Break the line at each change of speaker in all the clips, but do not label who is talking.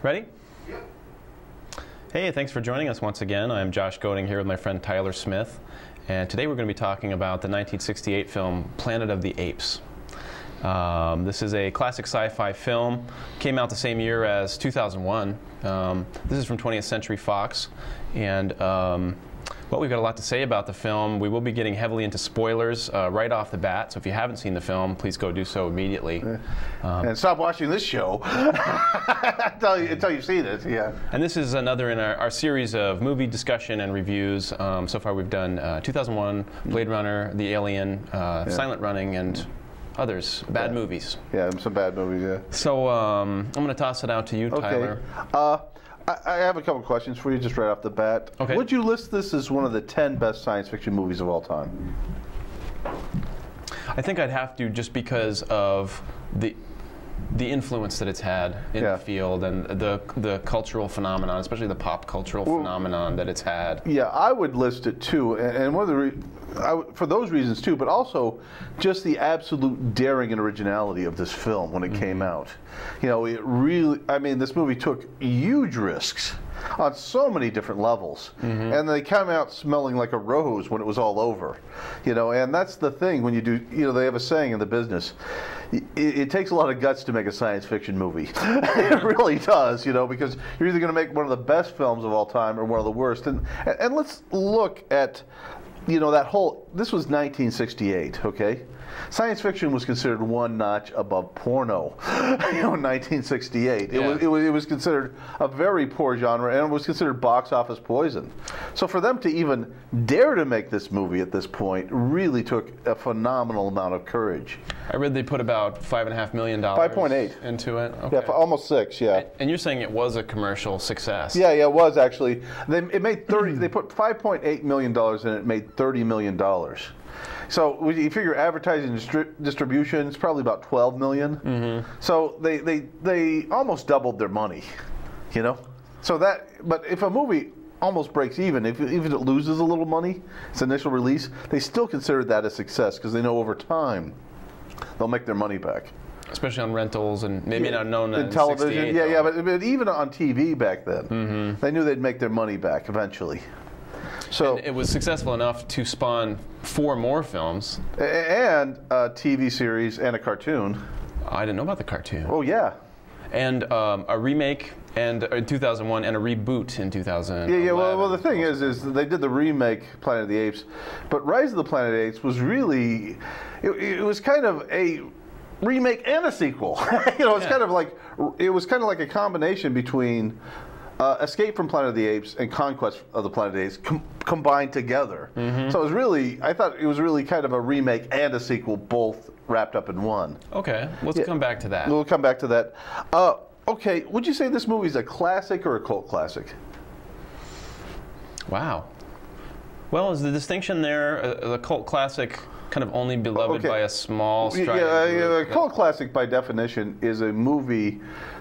Ready?
Yep.
Hey, thanks for joining us once again. I'm Josh Goding here with my friend Tyler Smith. And today we're going to be talking about the 1968 film Planet of the Apes. This is a classic sci-fi film. Came out the same year as 2001. This is from 20th Century Fox. And well, we've got a lot to say about the film. We will be getting heavily into spoilers right off the bat. So if you haven't seen the film, please go do so immediately.
And stop watching this show until you've seen it. Yeah.
And this is another in our series of movie discussion and reviews. So far we've done 2001, Blade Runner, The Alien, Silent Running, and others. Bad movies.
Yeah, some bad movies, yeah.
So I'm going to toss it out to you, Tyler.
I have a couple questions for you just right off the bat.
Okay.
Would you list this as one of the 10 best science fiction movies of all time?
I think I'd have to, just because of the influence that it's had in the field and the cultural phenomenon, especially the pop cultural phenomenon that it's had.
Yeah, I would list it too, and one of the for those reasons too, but also just the absolute daring and originality of this film when it came out. You know, it really, I mean, this movie took huge risks on so many different levels, and they came out smelling like a rose when it was all over. You know, and that's the thing when you do, you know, they have a saying in the business, it takes a lot of guts to make a science fiction movie. It really does, you know, because you're either going to make one of the best films of all time or one of the worst. And let's look at, you know, that whole, this was 1968, okay? Science fiction was considered one notch above porno, you know, in 1968. It was considered a very poor genre, and it was considered box office poison. So for them to even dare to make this movie at this point really took a phenomenal amount of courage.
I read they put about $5.5 million
5.8
into it. Okay.
Yeah, almost 6. Yeah.
And you're saying it was a commercial success?
Yeah, it was actually. It made 30. They put $5.8 million in it. Made $30 million. So when you figure advertising distribution, it's probably about $12 million. So they almost doubled their money, you know. So that, but if a movie almost breaks even, if it loses a little money, its initial release, they still consider that a success because they know over time they'll make their money back.
Especially on rentals and maybe not known in
television. But even on TV back then, they knew they'd make their money back eventually. So
and it was successful enough to spawn 4 more films.
And a TV series and a cartoon.
I didn't know about the cartoon.
Oh, yeah.
And a remake in 2001 and a reboot in 2000.
Yeah. Well, the thing is they did the remake Planet of the Apes, but Rise of the Planet of the Apes was really, it was kind of a remake and a sequel. You know, it's kind of like, it was kind of like a combination between Escape from Planet of the Apes and Conquest of the Planet of the Apes combined together. So it was really, I thought it was really kind of a remake and a sequel both wrapped up in one.
Okay, let's come back to that.
We'll come back to that. Okay, would you say this movie is a classic or a cult classic?
Wow. Well, is the distinction there, the cult classic kind of only beloved by a small group?
A cult classic by definition is a movie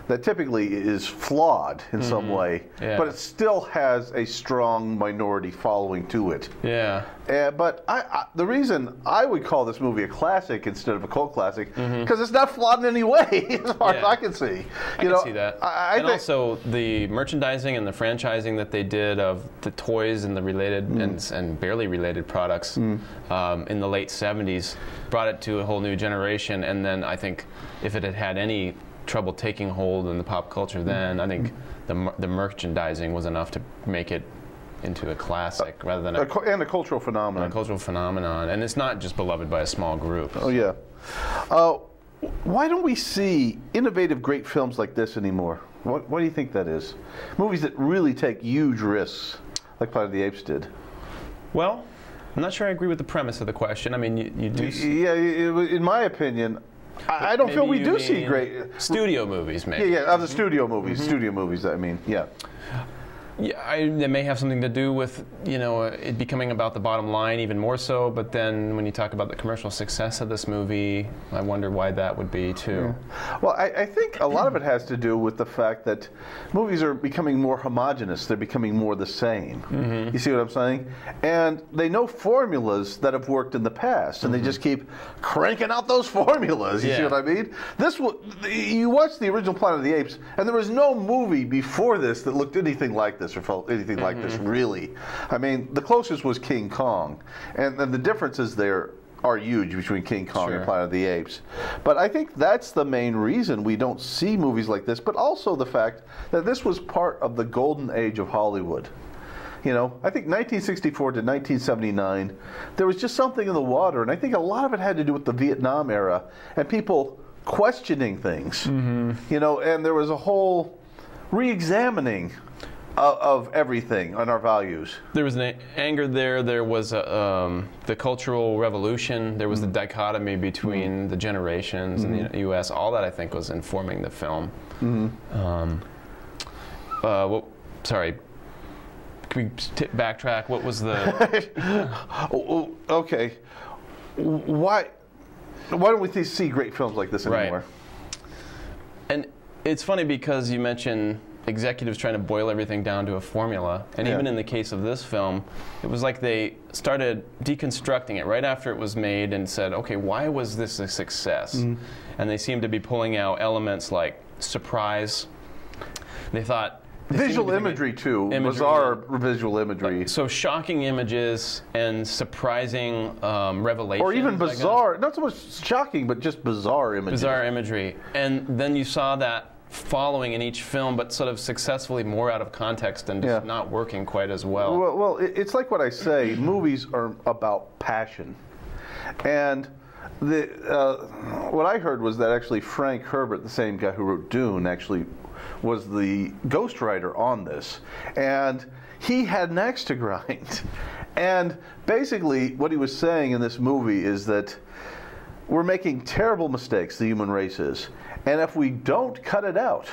that typically is flawed in some way, but it still has a strong minority following to it. Yeah. But the reason I would call this movie a classic instead of a cult classic, because it's not flawed in any way, as far as I can see.
I can see that. And also the merchandising and the franchising that they did of the toys and the related and barely related products in the late 70s brought it to a whole new generation. And then I think if it had had any trouble taking hold in the pop culture then, I think the merchandising was enough to make it into a classic rather than
and a cultural phenomenon.
A cultural phenomenon, and it's not just beloved by a small group.
Oh yeah. Why don't we see innovative, great films like this anymore? What do you think that is? Movies that really take huge risks, like Planet of the Apes did.
Well, I'm not sure I agree with the premise of the question. I mean, you do.
Yeah, in my opinion, I don't feel we do see great
studio movies, maybe.
Yeah, of the studio movies. Studio movies, I mean, yeah.
Yeah, that may have something to do with, it becoming about the bottom line even more so, but then when you talk about the commercial success of this movie, I wonder why that would be too.
Yeah. Well, I think a lot of it has to do with the fact that movies are becoming more homogenous. They're becoming more the same. You see what I'm saying? And they know formulas that have worked in the past, and they just keep cranking out those formulas. You see what I mean? You watch the original Planet of the Apes, and there was no movie before this that looked anything like this or felt anything like this, really. I mean, the closest was King Kong, and the differences there are huge between King Kong and Planet of the Apes. But I think that's the main reason we don't see movies like this, but also the fact that this was part of the golden age of Hollywood. I think 1964 to 1979, there was just something in the water, and I think a lot of it had to do with the Vietnam era and people questioning things. And there was a whole re-examining of everything on our values.
There was an anger there. There was the Cultural Revolution. There was the dichotomy between the generations in the U.S. All that, I think, was informing the film. Sorry. Can we backtrack? What was the...
Okay. Why don't we see great films like this anymore?
Right. And it's funny because you mentioned executives trying to boil everything down to a formula, and even in the case of this film, it was like they started deconstructing it right after it was made and said, okay, why was this a success? And they seemed to be pulling out elements like surprise. They thought
visual imagery too, bizarre visual imagery.
So shocking images and surprising revelations.
Or even bizarre, not so much shocking, but just bizarre imagery.
Bizarre imagery. And then you saw that following in each film, but sort of successfully more out of context and just not working quite as well.
Well, it's like what I say, movies are about passion. And what I heard was that actually Frank Herbert, the same guy who wrote Dune, actually was the ghostwriter on this. And he had an axe to grind. And basically what he was saying in this movie is that we're making terrible mistakes, the human race is. And if we don't cut it out,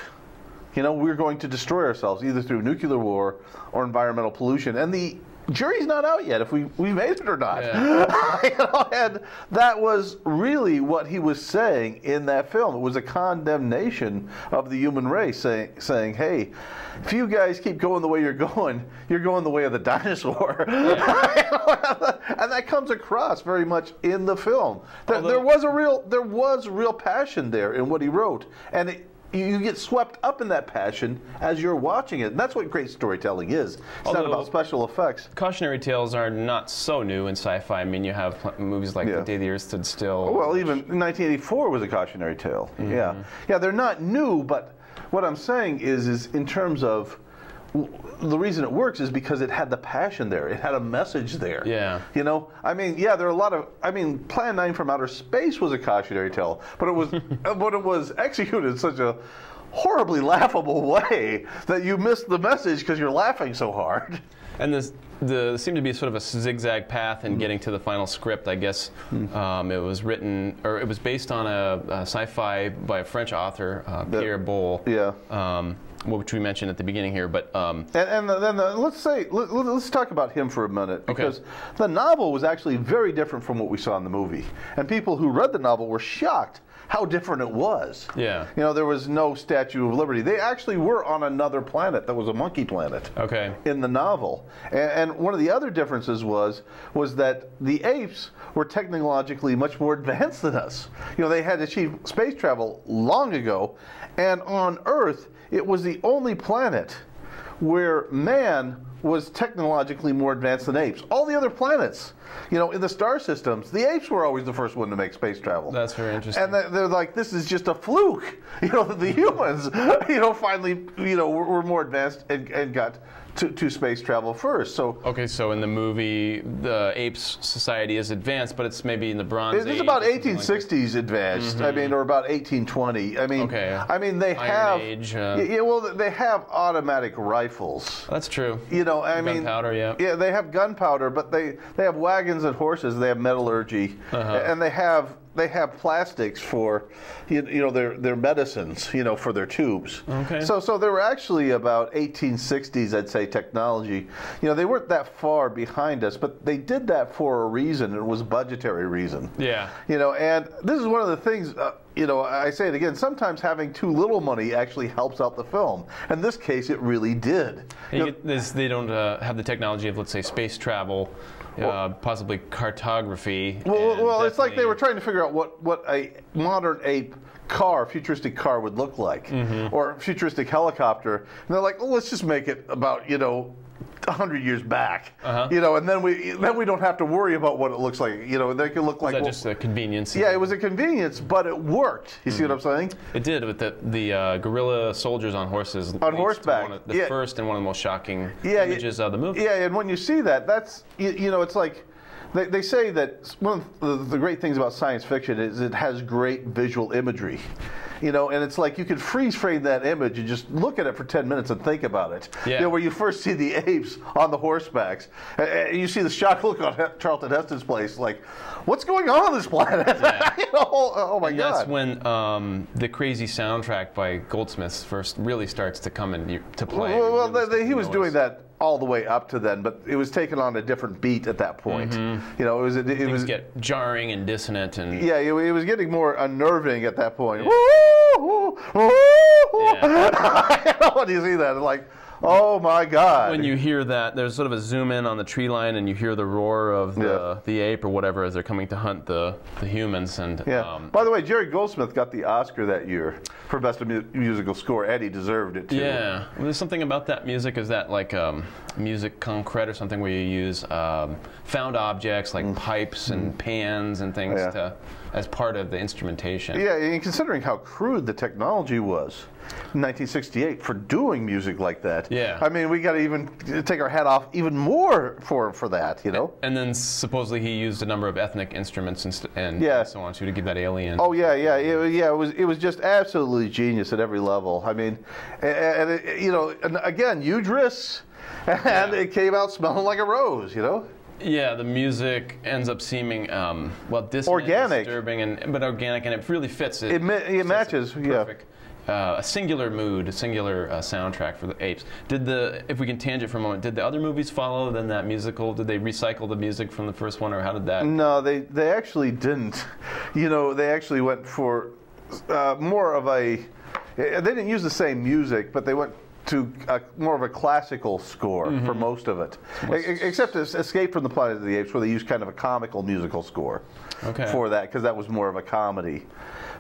we're going to destroy ourselves, either through nuclear war or environmental pollution. And the jury's not out yet if we made it or not. And that was really what he was saying in that film. It was a condemnation of the human race, saying, hey, if you guys keep going the way you're going the way of the dinosaur. And that comes across very much in the film. There was real passion there in what he wrote, and you get swept up in that passion as you're watching it. And that's what great storytelling is. It's not about special effects.
Cautionary tales are not so new in sci-fi. I mean, you have movies like The Day the Earth Stood Still.
Well, even 1984 was a cautionary tale. Yeah, they're not new, but what I'm saying is in terms of the reason it works is because it had the passion there. It had a message there. There are a lot of. Plan 9 from Outer Space was a cautionary tale, but it was, but it was executed in such a horribly laughable way that you missed the message because you're laughing so hard.
And there seemed to be sort of a zigzag path in getting to the final script. I guess it was written, or it was based on a sci-fi by a French author, Pierre Boulle. Which we mentioned at the beginning here, but
and then let's talk about him for a minute, because the novel was actually very different from what we saw in the movie, and people who read the novel were shocked how different it was. There was no Statue of Liberty. They actually were on another planet that was a monkey planet. In the novel, and one of the other differences was that the apes were technologically much more advanced than us. They had achieved space travel long ago, and on Earth, it was the only planet where man was technologically more advanced than apes. All the other planets, in the star systems, the apes were always the first one to make space travel.
That's very interesting.
And they're like, this is just a fluke. The humans, finally, were more advanced and got to space travel first. So
so in the movie, the apes society is advanced, but it's maybe in the Bronze Age.
It's about 1860s advanced. Or about 1820. They have
Age,
they have automatic rifles.
That's true.
Gunpowder, they have gunpowder, but they have wagons and horses. They have metallurgy, and they have they have plastics for, you know, their medicines, you know, for their tubes.
Okay.
So they were actually about 1860s, I'd say, technology. You know, they weren't that far behind us, but they did that for a reason. It was a budgetary reason.
Yeah.
You know, and this is one of the things. You know, I say it again, sometimes having too little money actually helps out the film. In this case, it really did.
They don't have the technology of, let's say, space travel, possibly cartography.
Well, it's like they were trying to figure out what a modern ape car, futuristic car would look like, or a futuristic helicopter. And they're like, well, let's just make it about, you know, 100 years back, you know, and then we don't have to worry about what it looks like. You know, they can look like.
Was that just a convenience?
Yeah, it was a convenience, but it worked. You see what I'm saying?
It did, with the guerrilla soldiers on horses.
On horseback.
The first and one of the most shocking images of the movie.
Yeah, and when you see that, that's, you know, it's like, they say that one of the great things about science fiction is it has great visual imagery. You know, and it's like you could freeze frame that image and just look at it for 10 minutes and think about it.
Yeah.
You know, where you first see the apes on the horsebacks, and you see the shocked look on Charlton Heston's face, like, what's going on this planet?
Yeah.
You know, oh my God.
That's when the crazy soundtrack by Goldsmiths first really starts to come into play.
Well, he was doing that all the way up to then, but it was taken on a different beat at that point. You know, it was
get jarring and dissonant, and
yeah, it was getting more unnerving at that point.
Yeah.
When you see that, it's like, oh my God.
When you hear that, there's sort of a zoom in on the tree line, and you hear the roar of the ape or whatever as they're coming to hunt the humans. And
by the way, Jerry Goldsmith got the Oscar that year for Best Musical Score, and he deserved it too.
Yeah, well, there's something about that music. Is that like music concrete or something where you use found objects like pipes and pans and things as part of the instrumentation?
Yeah, and considering how crude the technology was in 1968 for doing music like that.
Yeah.
I mean, we got to even take our hat off even more for that, you know?
And then supposedly he used a number of ethnic instruments and so on to give that alien.
Oh, yeah. It was just absolutely genius at every level. I mean, and it, you know, and again, huge risks, and it came out smelling like a rose, you know?
Yeah, the music ends up seeming dissonant,
organic,
disturbing, but organic, and it really fits.
It matches.
Perfect. A singular mood, a singular soundtrack for the Apes. If we can tangent for a moment, did the other movies follow then that musical? Did they recycle the music from the first one, or how did that?
No, they actually didn't. You know, they actually went for more of a. They didn't use the same music, but they went to more of a classical score for most of it, except Escape from the Planet of the Apes, where they used kind of a comical musical score for that, because that was more of a comedy.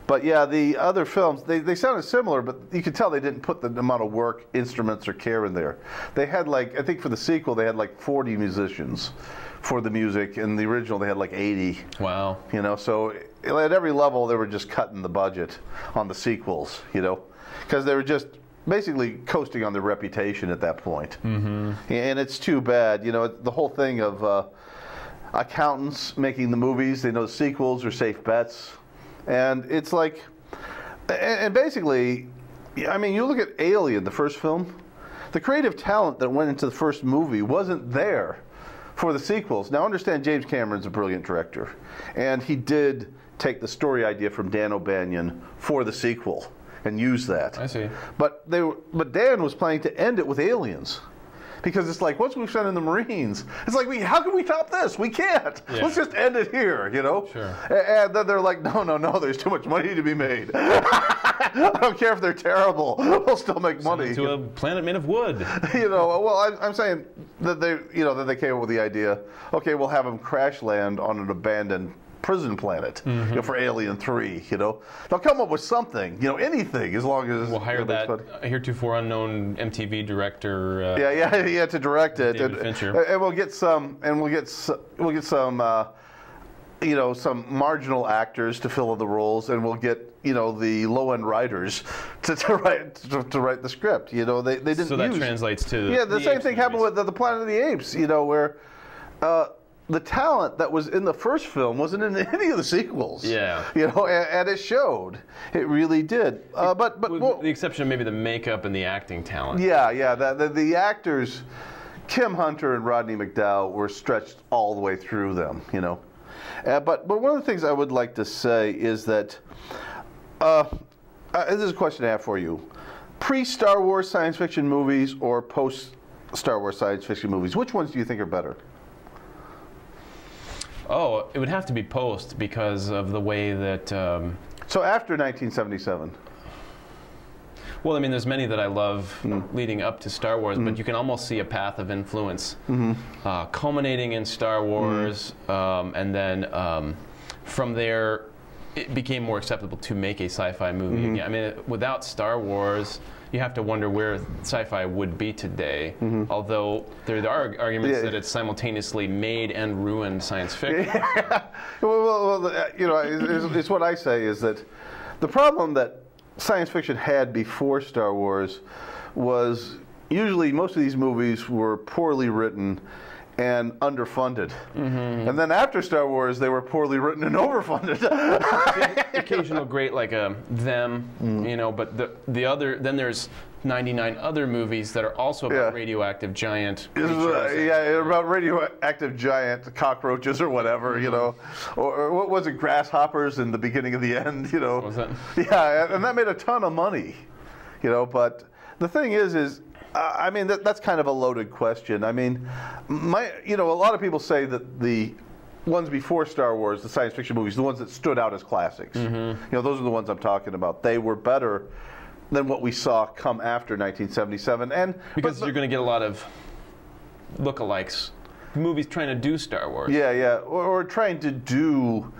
But yeah, the other films, they sounded similar, but you could tell they didn't put the amount of work, instruments, or care in there. They had like, I think for the sequel, they had like 40 musicians for the music. In the original, they had like 80.
Wow. You
know, so at every level, they were just cutting the budget on the sequels, you know, because they were just basically coasting on their reputation at that point. And it's too bad, you know, the whole thing of accountants making the movies, they know sequels are safe bets. And it's like, and basically, I mean, you look at Alien, the first film, the creative talent that went into the first movie wasn't there for the sequels. Now, understand James Cameron's a brilliant director, and he did take the story idea from Dan O'Bannon for the sequel and use that.
I see.
But Dan was planning to end it with aliens. Because it's like, once we've sent in the Marines, it's like, how can we top this? We can't.
Yeah.
Let's just end it here, you know?
Sure.
And then they're like, no, there's too much money to be made. I don't care if they're terrible. We'll still make money.
To a planet made of wood.
You know, well, I'm saying that they came up with the idea, okay, we'll have them crash land on an abandoned prison planet, you know, for Alien 3, you know. They'll come up with something, you know, anything, as long as
we'll hire that heretofore unknown MTV director.
To direct it,
David Fincher.
And we'll get some, you know, some marginal actors to fill in the roles, and we'll get, you know, the low-end writers to write the script. You know, they didn't.
So that translates to
the same thing happened with the Planet of the Apes. You know, where the talent that was in the first film wasn't in any of the sequels.
Yeah.
You know, and it showed. It really did. But
with the exception of maybe the makeup and the acting talent.
Yeah. The actors, Kim Hunter and Rodney McDowall, were stretched all the way through them. You know. But one of the things I would like to say is that this is a question I have for you: pre-Star Wars science fiction movies or post-Star Wars science fiction movies? Which ones do you think are better?
Oh, it would have to be post because of the way that.
So after 1977.
Well, I mean, there's many that I love leading up to Star Wars, but you can almost see a path of influence culminating in Star Wars, and then from there, it became more acceptable to make a sci-fi movie. I mean, without Star Wars, you have to wonder where sci-fi would be today. Although there are arguments that it's simultaneously made and ruined science fiction.
Well, you know, it's what I say is that the problem that science fiction had before Star Wars was usually most of these movies were poorly written and underfunded. And then after Star Wars, they were poorly written and overfunded.
Occasional great like them, you know, but then there's 99 other movies that are also about radioactive giant creatures.
About radioactive giant cockroaches or whatever, you know. Or what was it, grasshoppers in the beginning of the end, you know.
What was that?
Yeah, and that made a ton of money, you know, but the thing is I mean, that's kind of a loaded question. I mean, you know, a lot of people say that the ones before Star Wars, the science fiction movies, the ones that stood out as classics, you know, those are the ones I'm talking about. They were better than what we saw come after 1977. And
because you're going to get a lot of lookalikes, movies trying to do Star Wars.
Yeah, or trying to do,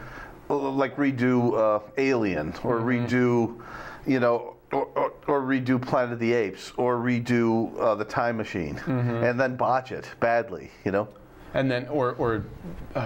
like redo Alien, or redo, you know, or redo Planet of the Apes, or redo The Time Machine, and then botch it badly, you know?
And then, or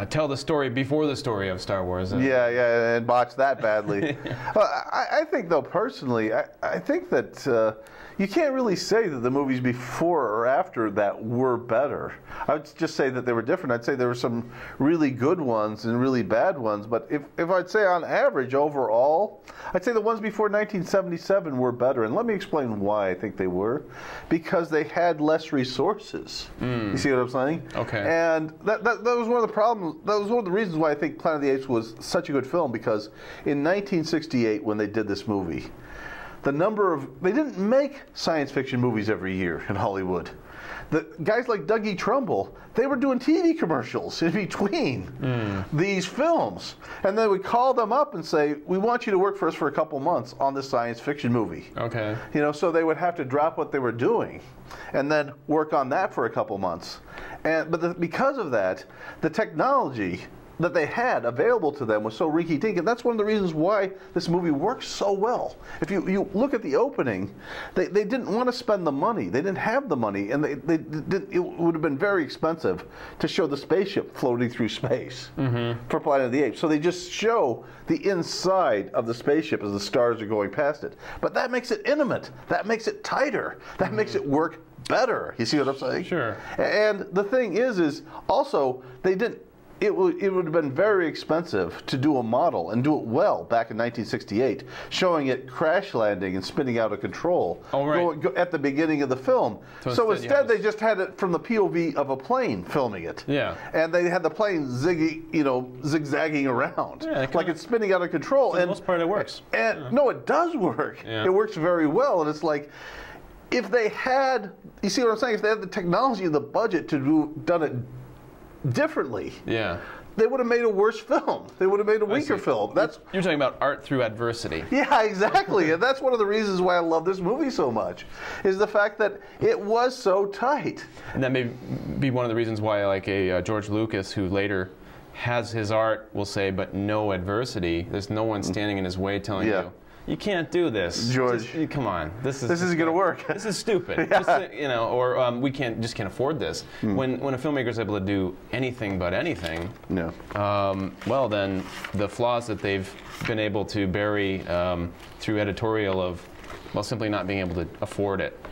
tell the story before the story of Star Wars.
Yeah, and botch that badly. I think, though, personally, I think that you can't really say that the movies before or after that were better. I would just say that they were different. I'd say there were some really good ones and really bad ones, but if I'd say on average, overall, I'd say the ones before 1977 were better. And let me explain why I think they were. Because they had less resources. You see what I'm saying?
Okay.
And that was one of the problems. That was one of the reasons why I think Planet of the Apes was such a good film, because in 1968, when they did this movie, they didn't make science fiction movies every year in Hollywood. The guys like Doug E. Trumbull, they were doing TV commercials in between these films. And they would call them up and say, we want you to work for us for a couple months on this science fiction movie.
Okay.
You know, so they would have to drop what they were doing and then work on that for a couple months. But because of that, the technology that they had available to them was so rinky-dink, and that's one of the reasons why this movie works so well. If you look at the opening, they didn't want to spend the money. They didn't have the money, and it would have been very expensive to show the spaceship floating through space for Planet of the Apes. So they just show the inside of the spaceship as the stars are going past it. But that makes it intimate. That makes it tighter. That makes it work better. You see what I'm saying?
Sure.
And the thing is also they didn't. It would have been very expensive to do a model and do it well back in 1968, showing it crash landing and spinning out of control at the beginning of the film. So instead they just had it from the POV of a plane filming it.
Yeah.
And they had the plane zigzagging around, like it's spinning out of control.
For the most part, it works.
And no, it does work. Yeah. It works very well, and it's like, if they had, you see what I'm saying? If they had the technology and the budget to done it differently, they would have made a worse film. They would have made a weaker film.
You're talking about art through adversity.
Yeah, exactly. And that's one of the reasons why I love this movie so much, is the fact that it was so tight.
And that may be one of the reasons why, like a George Lucas, who later has his art, will say, but no adversity. There's no one standing in his way telling you, you can't do this,
George.
Come on, this
isn't going to work.
This is stupid. Just, you know, or we can't afford this. When a filmmaker is able to do anything but anything, well then the flaws that they've been able to bury through editorial of, well, simply not being able to afford it,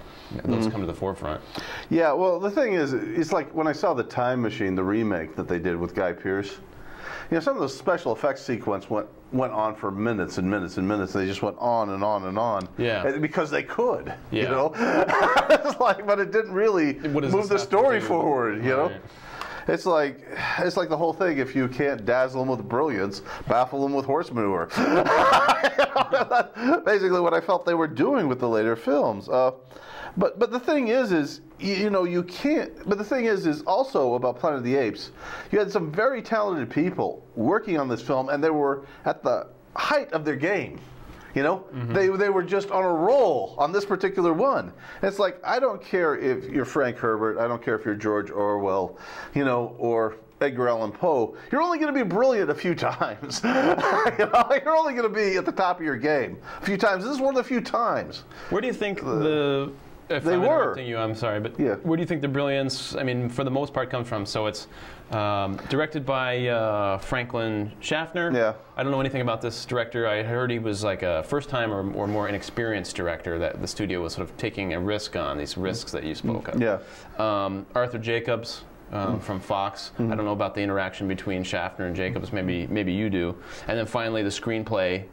those come to the forefront. Yeah,
well, the thing is, it's like when I saw The Time Machine, the remake that they did with Guy Pearce. You know, some of the special effects sequence went on for minutes and minutes and minutes. They just went on and on and on.
Yeah.
Because they could. Yeah. You know, it's like, but it didn't really move the story forward. You know. It's like the whole thing. If you can't dazzle them with brilliance, baffle them with horse manure. That's basically what I felt they were doing with the later films. But the thing is you can't. But the thing is also about Planet of the Apes. You had some very talented people working on this film, and they were at the height of their game. You know, they were just on a roll on this particular one. And it's like, I don't care if you're Frank Herbert, I don't care if you're George Orwell, you know, or Edgar Allan Poe. You're only going to be brilliant a few times. You know, you're only going to be at the top of your game a few times. This is one of the few times.
Where do you think if
they
I'm
were
interrupting you, I'm sorry, but
yeah.
Where do you think the brilliance, I mean, for the most part, comes from? So it's directed by Franklin Schaffner.
Yeah.
I don't know anything about this director. I heard he was like a first-time or more inexperienced director that the studio was sort of taking a risk on, these risks that you spoke of.
Yeah.
Arthur Jacobs. From Fox. I don't know about the interaction between Schaffner and Jacobs. Maybe you do. And then finally, the screenplay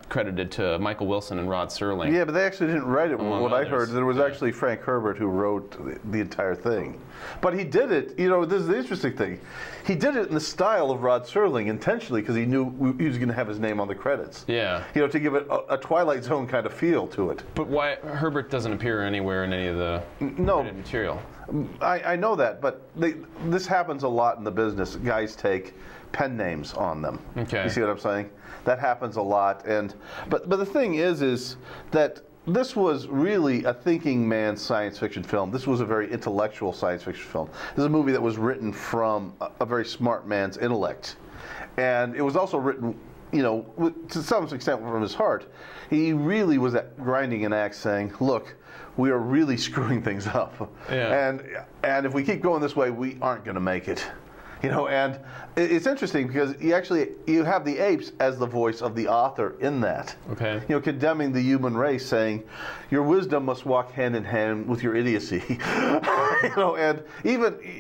credited to Michael Wilson and Rod Serling.
Yeah, but they actually didn't write it. What I heard, there was
Yeah.
actually Frank Herbert who wrote the entire thing. But he did it, you know, this is the interesting thing. He did it in the style of Rod Serling intentionally because he knew he was going to have his name on the credits.
Yeah.
You know, to give it a Twilight Zone kind of feel to it.
But why Herbert doesn't appear anywhere in any of the credited material?
I know that, but this happens a lot in the business. Guys take pen names on them.
Okay.
You see what I'm saying? That happens a lot. But the thing is that this was really a thinking man's science fiction film. This was a very intellectual science fiction film. This is a movie that was written from a very smart man's intellect. And it was also written, you know, to some extent from his heart. He really was grinding an axe saying, look, we are really screwing things up.
Yeah.
And if we keep going this way, we aren't going to make it. You know, and it's interesting because you have the apes as the voice of the author in that.
Okay.
You know, condemning the human race, saying, your wisdom must walk hand in hand with your idiocy. You know,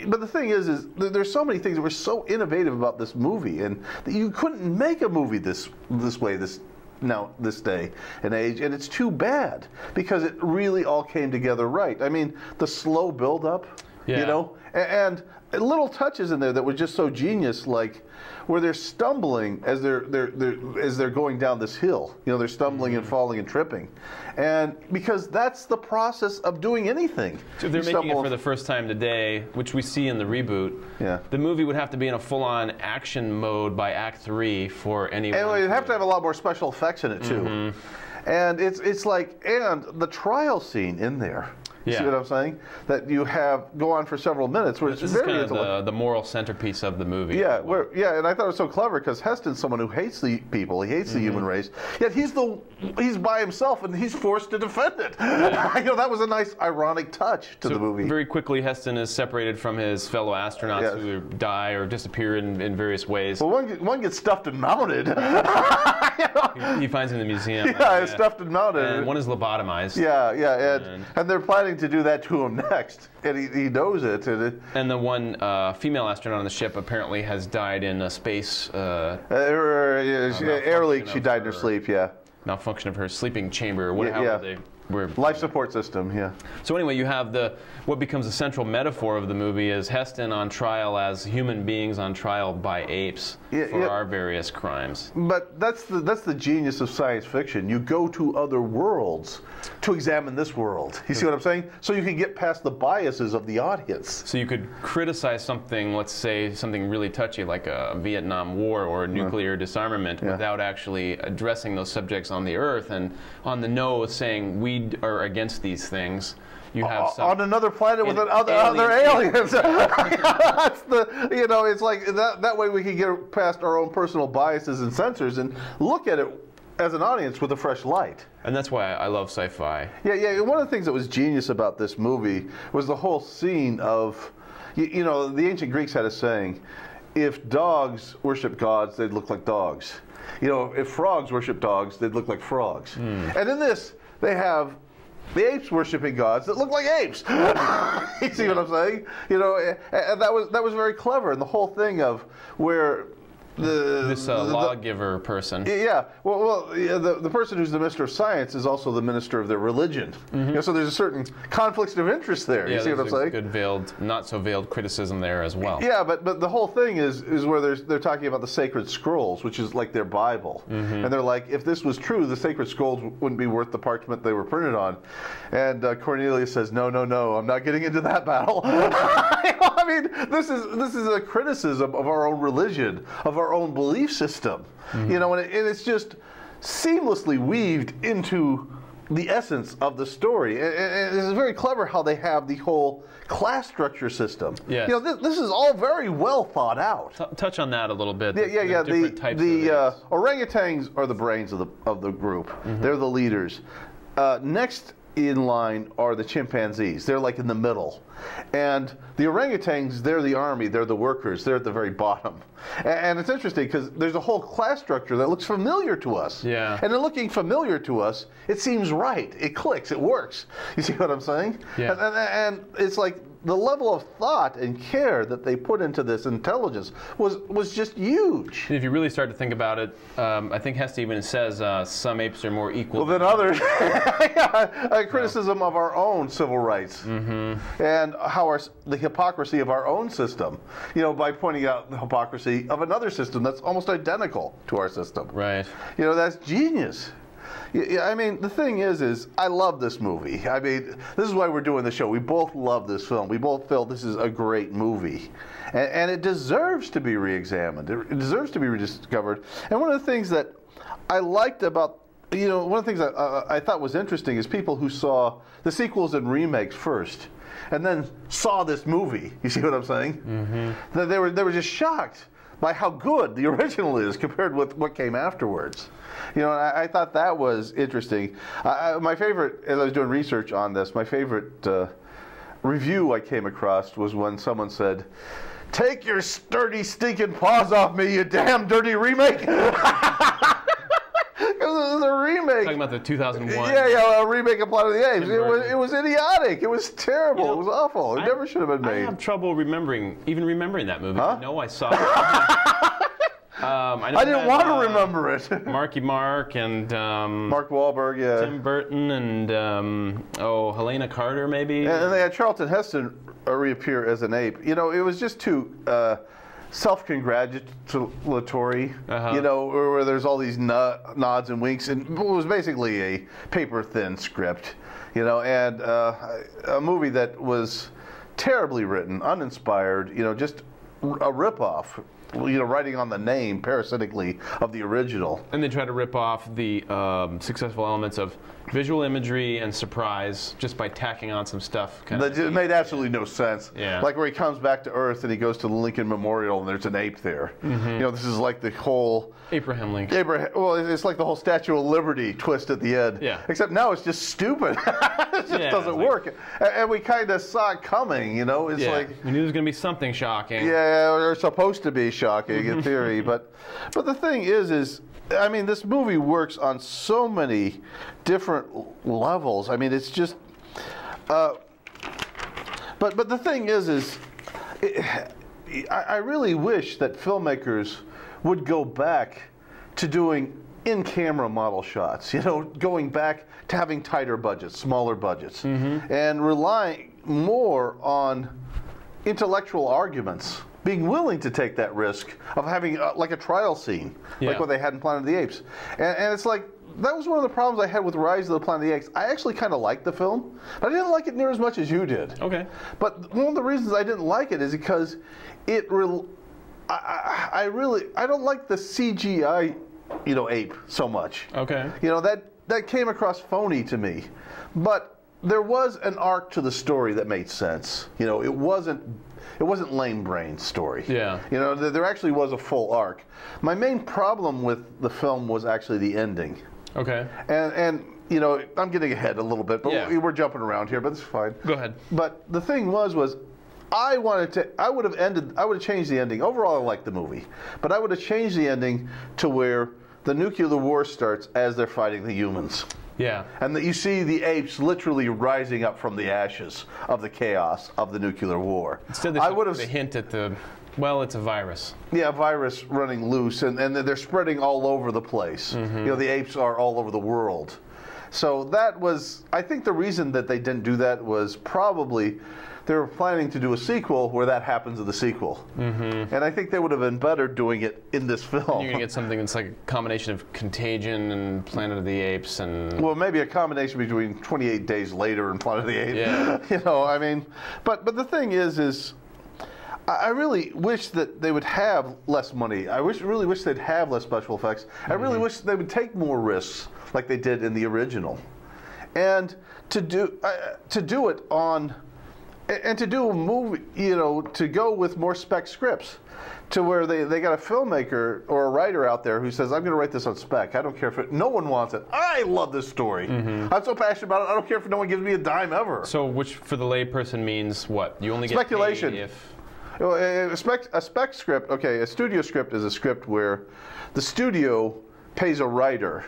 but the thing is there's so many things that were so innovative about this movie, and that you couldn't make a movie this way this day and age, and it's too bad because it really all came together right. I mean, the slow build-up, you know, and little touches in there that were just so genius, like where they're stumbling as they're going down this hill. You know, they're stumbling and falling and tripping, and because that's the process of doing anything.
So if they're making it for the first time today, which we see in the reboot, the movie would have to be in a full-on action mode by Act 3 for anyone.
And you'd have to have a lot more special effects in it too. And it's like, and the trial scene in there. You see what I'm saying? That you have go on for several minutes, where it's
this
very
is kind of the moral centerpiece of the movie.
Yeah, and I thought it was so clever because Heston's someone who hates the people, he hates the human race, yet he's by himself and he's forced to defend it. You know, that was a nice ironic touch to the movie.
Very quickly, Heston is separated from his fellow astronauts who die or disappear in various ways.
Well, one gets stuffed and mounted.
He finds him in the museum.
Yeah, stuffed and mounted.
And one is lobotomized.
And they're planning to do that to him next, and he knows it.
And the one female astronaut on the ship apparently has died in a space
air leak. She died in her sleep.
Malfunction of her sleeping chamber.
Life support system.
So anyway, you have what becomes the central metaphor of the movie is Heston on trial as human beings on trial by apes for our various crimes.
But that's the genius of science fiction. You go to other worlds to examine this world. You see what I'm saying? So you can get past the biases of the audience.
So you could criticize something, let's say something really touchy like a Vietnam War or nuclear disarmament without actually addressing those subjects on the Earth and on the nose saying we are against these things. You have
on another planet with other aliens. That's it's like that way we can get past our own personal biases and censors and look at it as an audience with a fresh light.
And that's why I love sci-fi.
Yeah. One of the things that was genius about this movie was the whole scene of, you know, the ancient Greeks had a saying, if dogs worship gods, they'd look like dogs. You know, if frogs worship dogs, they'd look like frogs. And in this, they have the apes worshiping gods that look like apes. You see what I'm saying? You know, and that was very clever. And the whole thing of where
this lawgiver person.
Yeah, the person who's the minister of science is also the minister of their religion. So there's a certain conflict of interest there.
Yeah,
you see what I'm saying?
Good veiled, not so veiled criticism there as well.
Yeah, but the whole thing is where they're talking about the sacred scrolls, which is like their Bible, and they're like, if this was true, the sacred scrolls wouldn't be worth the parchment they were printed on. And Cornelius says, no, I'm not getting into that battle. I mean, this is a criticism of our own religion, of our own belief system, and it's just seamlessly weaved into the essence of the story. And it's very clever how they have the whole class structure system.
Yes.
This is all very well thought out.
Touch on that a little bit.
Yeah. The orangutans are the brains of the group. They're the leaders. Next in line are the chimpanzees. They're like in the middle. And the orangutans, they're the army, they're the workers, they're at the very bottom. And it's interesting because there's a whole class structure that looks familiar to us.
Yeah.
And in looking familiar to us, it seems right. It clicks, it works. You see what I'm saying?
Yeah.
And it's like the level of thought and care that they put into this intelligence was just huge.
If you really start to think about it, I think Hest even says some apes are more equal
than others. A criticism of our own civil rights and how the hypocrisy of our own system, by pointing out the hypocrisy of another system that's almost identical to our system.
Right.
That's genius. I mean, the thing is I love this movie. I mean, this is why we're doing the show. We both love this film. We both feel this is a great movie. And it deserves to be re-examined. It deserves to be rediscovered. And one of the things that I liked about, one of the things I thought was interesting is people who saw the sequels and remakes first and then saw this movie. You see what I'm saying? They were just shocked by how good the original is compared with what came afterwards. I thought that was interesting. My favorite, as I was doing research on this, my favorite review I came across was when someone said, "Take your sturdy, stinking paws off me, you damn dirty remake." It was a remake.
Talking about the 2001.
Yeah, a remake of Planet of the Apes. It was idiotic. It was terrible. It was awful. It never should have been made.
I have trouble remembering that movie.
Huh?
I know I saw it.
I didn't want to remember it.
Marky Mark and
Mark Wahlberg, yeah.
Tim Burton and Helena Carter, maybe.
And they had Charlton Heston reappear as an ape. It was just too self-congratulatory. Where there's all these nods and winks, and it was basically a paper-thin script. And a movie that was terribly written, uninspired. Just a rip-off. Writing on the name parasitically of the original. And
they try to rip off the successful elements of visual imagery and surprise just by tacking on some stuff.
It made absolutely no sense.
Yeah.
Like where he comes back to Earth and he goes to the Lincoln Memorial and there's an ape there. This is like the whole
Abraham Lincoln.
Well, it's like the whole Statue of Liberty twist at the end.
Yeah.
Except now it's just stupid. It just doesn't work. And we kind of saw it coming. It's like
we knew there was going to be something shocking.
Yeah, or supposed to be shocking in theory. But the thing is I mean, this movie works on so many different levels. I mean, it's just. But the thing is I really wish that filmmakers would go back to doing in-camera model shots. Going back to having tighter budgets, smaller budgets, and relying more on intellectual arguments. Being willing to take that risk of having like a trial scene, like what they had in Planet of the Apes. And it's like, that was one of the problems I had with Rise of the Planet of the Apes. I actually kind of liked the film, but I didn't like it near as much as you did.
Okay.
But one of the reasons I didn't like it is because I don't like the CGI, ape so much.
Okay.
That came across phony to me. But there was an arc to the story that made sense. It wasn't lame brain story.
Yeah.
There actually was a full arc. My main problem with the film was actually the ending.
Okay.
And I'm getting ahead a little bit, but we're jumping around here, but it's fine.
Go ahead.
But the thing was I would have changed the ending. Overall, I liked the movie, but I would have changed the ending to where the nuclear war starts as they're fighting the humans.
Yeah.
And that you see the apes literally rising up from the ashes of the chaos of the nuclear war.
Instead, they hint at the Well, it's a virus.
Yeah, a virus running loose, and they're spreading all over the place. You know, the apes are all over the world. So that was, I think the reason that they didn't do that was probably they were planning to do a sequel where that happens in the sequel. And I think they would have been better doing it in this film.
You're going to get something that's like a combination of Contagion and Planet of the Apes and...
Well, maybe a combination between 28 Days Later and Planet of the Apes.
Yeah.
You know, I mean, but the thing is I really wish that they would have less money. I really wish they'd have less special effects. I really wish they would take more risks like they did in the original. And to do it on... And to do a movie, you know, to go with more spec scripts, to where they got a filmmaker or a writer out there who says, I'm going to write this on spec. I don't care if no one wants it. I love this story. I'm so passionate about it. I don't care if no one gives me a dime ever.
So which for the layperson means what? You only get
speculation.
paid if...
A spec script, okay, a studio script is a script where the studio pays a writer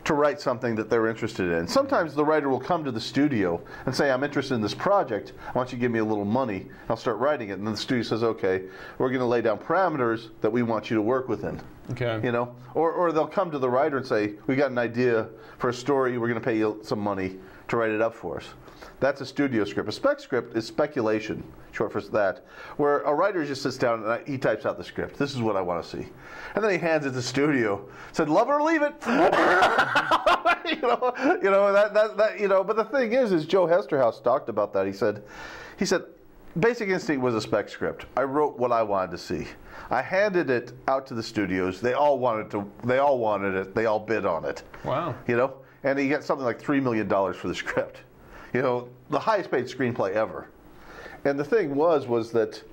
to write something that they're interested in. Sometimes the writer will come to the studio and say, I'm interested in this project, I want you to give me a little money, I'll start writing it. And then the studio says, okay, we're going to lay down parameters that we want you to work within.
Okay.
You know, or they'll come to the writer and say, we got an idea for a story, we're going to pay you some money to write it up for us. That's a studio script. A spec script is speculation, short for that, where a writer just sits down and he types out the script. This is what I want to see. And then he hands it to the studio, said, love it or leave it. you know, but the thing is Joe Hesterhouse talked about that. He said, Basic Instinct was a spec script. I wrote what I wanted to see. I handed it out to the studios. They all wanted it. They all bid on it.
Wow.
You know, and he got something like $3 million for the script. You know, the highest paid screenplay ever. And the thing was that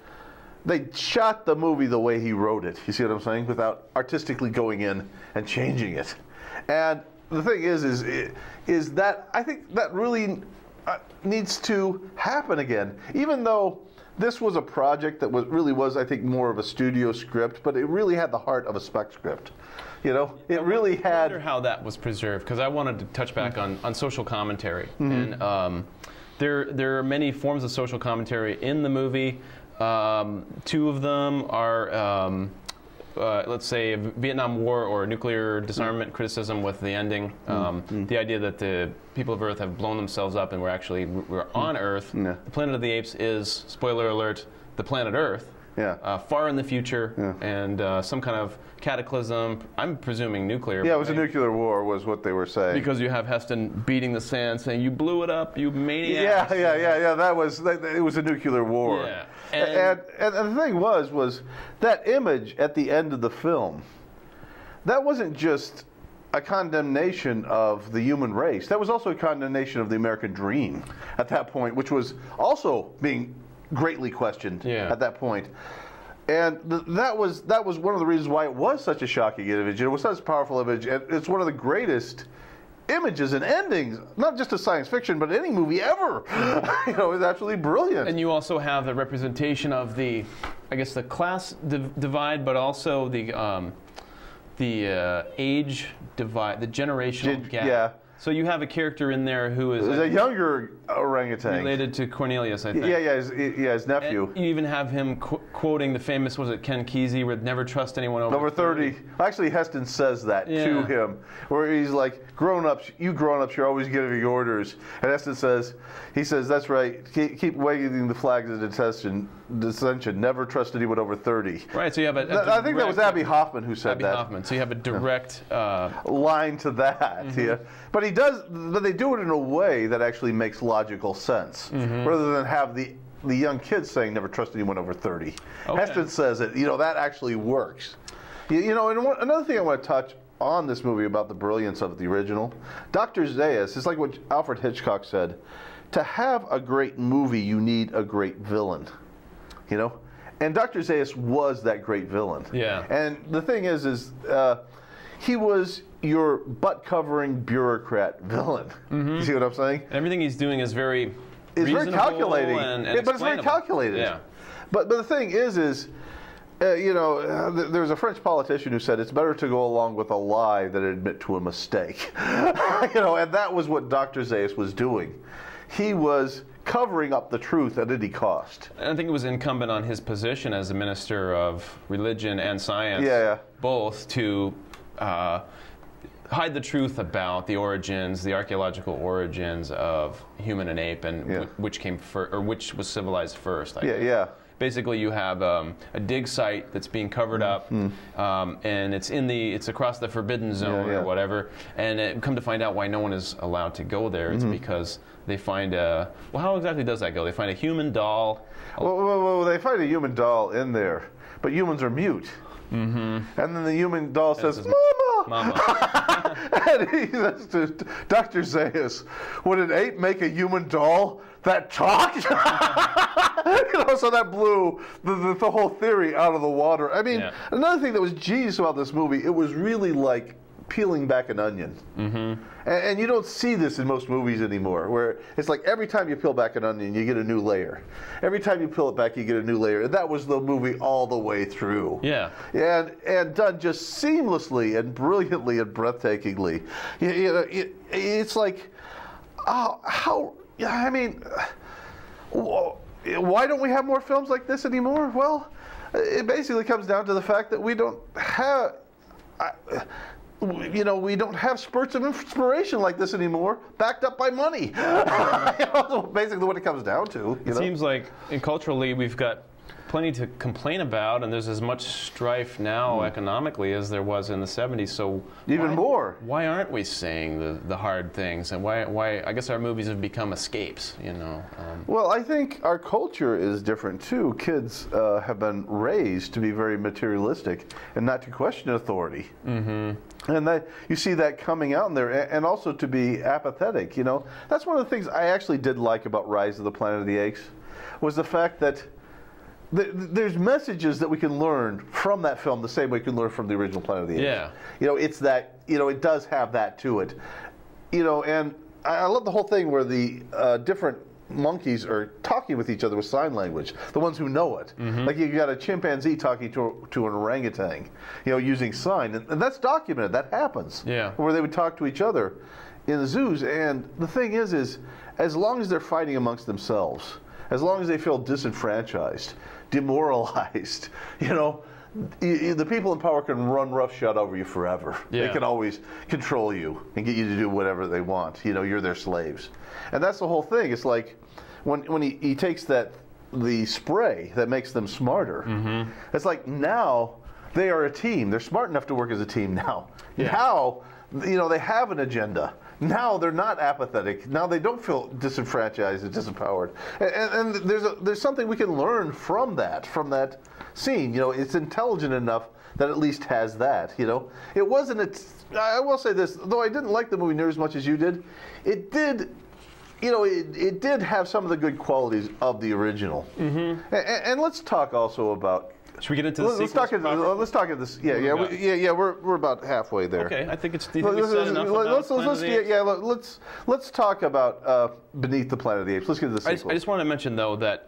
they shot the movie the way he wrote it. You see what I'm saying? Without artistically going in and changing it. And the thing is that I think that really needs to happen again. Even though this was a project that really was, I think, more of a studio script, but it really had the heart of a spec script. You know, it really had...
I wonder how that was preserved, because I wanted to touch back on social commentary. And there are many forms of social commentary in the movie. Two of them are, let's say, Vietnam War or nuclear disarmament criticism with the ending. The idea that the people of Earth have blown themselves up and we're on Earth. The Planet of the Apes is, spoiler alert, the planet Earth. Far in the future, and some kind of cataclysm. I'm presuming nuclear.
Yeah, it was a nuclear war, was what they were saying.
Because you have Heston beating the sand, saying, "You blew it up, you maniac."
Yeah. It was a nuclear war.
Yeah.
And the thing was that image at the end of the film. That wasn't just a condemnation of the human race. That was also a condemnation of the American dream at that point, which was also being greatly questioned at that point. And that was one of the reasons why it was such a shocking image. It was such a powerful image. And it's one of the greatest images and endings, not just to science fiction, but any movie ever. You know, it's absolutely brilliant.
And you also have the representation of the, I guess, the class divide, but also the age divide, the generational gap.
Yeah.
So you have a character in there who is
a younger orangutan.
Related to Cornelius, I think.
Yeah, his nephew.
And you even have him quoting the famous, was it Ken Kesey, with never trust anyone over
30. Actually, Heston says that to him, where he's like, you grown-ups, you're always giving orders. And Heston says, that's right, keep waving the flags of dissension, never trust anyone over 30.
Right, so you have
I think that was Abby Hoffman who said that.
Abby Hoffman, so you have a direct...
line to that, But they do it in a way that actually makes logical sense, rather than have the young kids saying never trust anyone over 30. Okay. Heston says it, that actually works. And another thing I want to touch on this movie about the brilliance of the original, Dr. Zaius, it's like what Alfred Hitchcock said, to have a great movie you need a great villain, and Dr. Zaius was that great villain.
Yeah.
And the thing is he was your butt-covering bureaucrat villain. You see what I'm saying?
Everything he's doing is very
calculating,
and
but it's very calculated.
Yeah.
But the thing is there's a French politician who said it's better to go along with a lie than admit to a mistake. And that was what Dr. Zaius was doing. He was covering up the truth at any cost.
And I think it was incumbent on his position as a minister of religion and science, both, to hide the truth about the origins, the archaeological origins of human and ape, and which came first, or which was civilized first. I think. Basically, you have a dig site that's being covered up, and it's across the forbidden zone or whatever. And come to find out why no one is allowed to go there. It's because they find well, how exactly does that go? They find a human doll.
Well, they find a human doll in there, but humans are mute. And then the human doll says, "Mama." And he says to Dr. Zaius, "Would an ape make a human doll that talked?" So that blew the whole theory out of the water. I mean, another thing that was genius about this movie, it was really like peeling back an onion. And you don't see this in most movies anymore, where it's like every time you peel back an onion, you get a new layer. Every time you peel it back, you get a new layer. And that was the movie all the way through. And done just seamlessly and brilliantly and breathtakingly. It's like, I mean, why don't we have more films like this anymore? Well, it basically comes down to the fact that we don't have... we don't have spurts of inspiration like this anymore, backed up by money. Basically what it comes down to.
It seems like, culturally, we've got plenty to complain about, and there's as much strife now economically as there was in the 70s. So
even more.
Why aren't we saying the hard things? And why? I guess our movies have become escapes.
Well, I think our culture is different too. Kids have been raised to be very materialistic and not to question authority. And you see that coming out in there, and also to be apathetic. That's one of the things I actually did like about Rise of the Planet of the Apes, was the fact that there's messages that we can learn from that film the same way we can learn from the original Planet of the Apes. It's that, it does have that to it. And I love the whole thing where the different monkeys are talking with each other with sign language, the ones who know it. Like you got a chimpanzee talking to an orangutan, using sign, and that's documented. That happens. Where they would talk to each other in the zoos. And the thing is as long as they're fighting amongst themselves, as long as they feel disenfranchised, demoralized, the people in power can run roughshod over you forever. They can always control you and get you to do whatever they want. You're their slaves. And that's the whole thing. It's like when he takes the spray that makes them smarter. It's like now they are a team. They're smart enough to work as a team now. Now, they have an agenda. Now they're not apathetic. Now they don't feel disenfranchised and disempowered. And there's something we can learn from that scene. It's intelligent enough that at least has that. It wasn't. I will say this, though I didn't like the movie near as much as you did. It did. It did have some of the good qualities of the original. And let's talk also about.
Should we get into the
let's talk at this. We're about halfway there.
Okay, I think it's. Do you think we said enough about
let's talk about Beneath the Planet of the Apes. Let's get to the sequel.
I just want to mention though that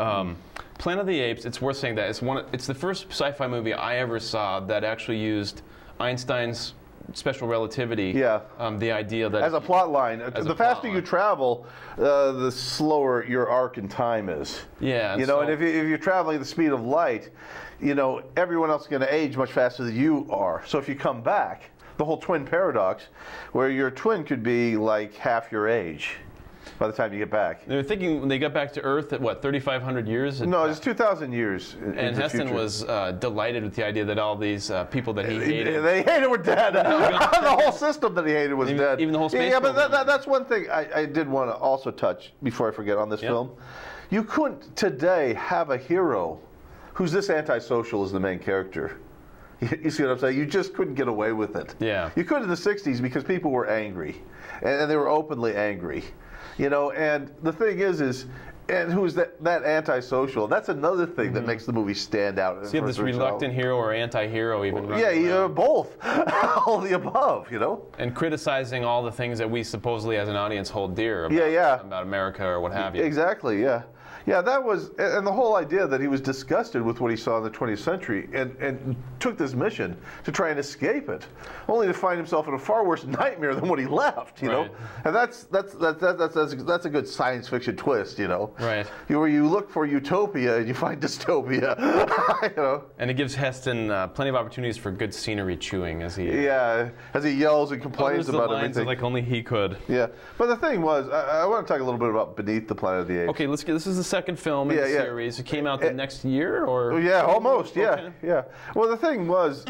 Planet of the Apes. It's worth saying that it's the first sci-fi movie I ever saw that actually used Einstein's special relativity. The idea that
as a plot line, the faster you travel, the slower your arc in time is. And if you're traveling at the speed of light, everyone else is going to age much faster than you are. So if you come back, the whole twin paradox, where your twin could be like half your age by the time you get back.
They were thinking when they got back to Earth at what, 3,500 years?
No, it's 2,000 years.
And Heston was delighted with the idea that all these people that he hated.
They hated were dead. The whole system that he hated was dead.
Even the whole space
program. But that's one thing I did want to also touch before I forget on this film. You couldn't today have a hero who's this antisocial as the main character. You see what I'm saying? You just couldn't get away with it. You could in the 60s because people were angry. And they were openly angry. And the thing is and who's that antisocial? That's another thing that makes the movie stand out.
So you have this reluctant hero or anti-hero even.
Both. All the above,
And criticizing all the things that we supposedly as an audience hold dear about, about America or what have you.
Exactly, Yeah, that was, and the whole idea that he was disgusted with what he saw in the 20th century and took this mission to try and escape it, only to find himself in a far worse nightmare than what he left, you know? And that's a good science fiction twist, you know?
Right.
Where you look for utopia and you find dystopia, you know?
And it gives Heston plenty of opportunities for good scenery chewing as he...
Yeah, as he yells and complains about everything.
Like only he could.
Yeah, but the thing was, I want to talk a little bit about Beneath the Planet of the Apes.
Okay, this is the second film in the series. It came out the next year, or?
Yeah, almost,
Okay.
yeah. Well, the thing was,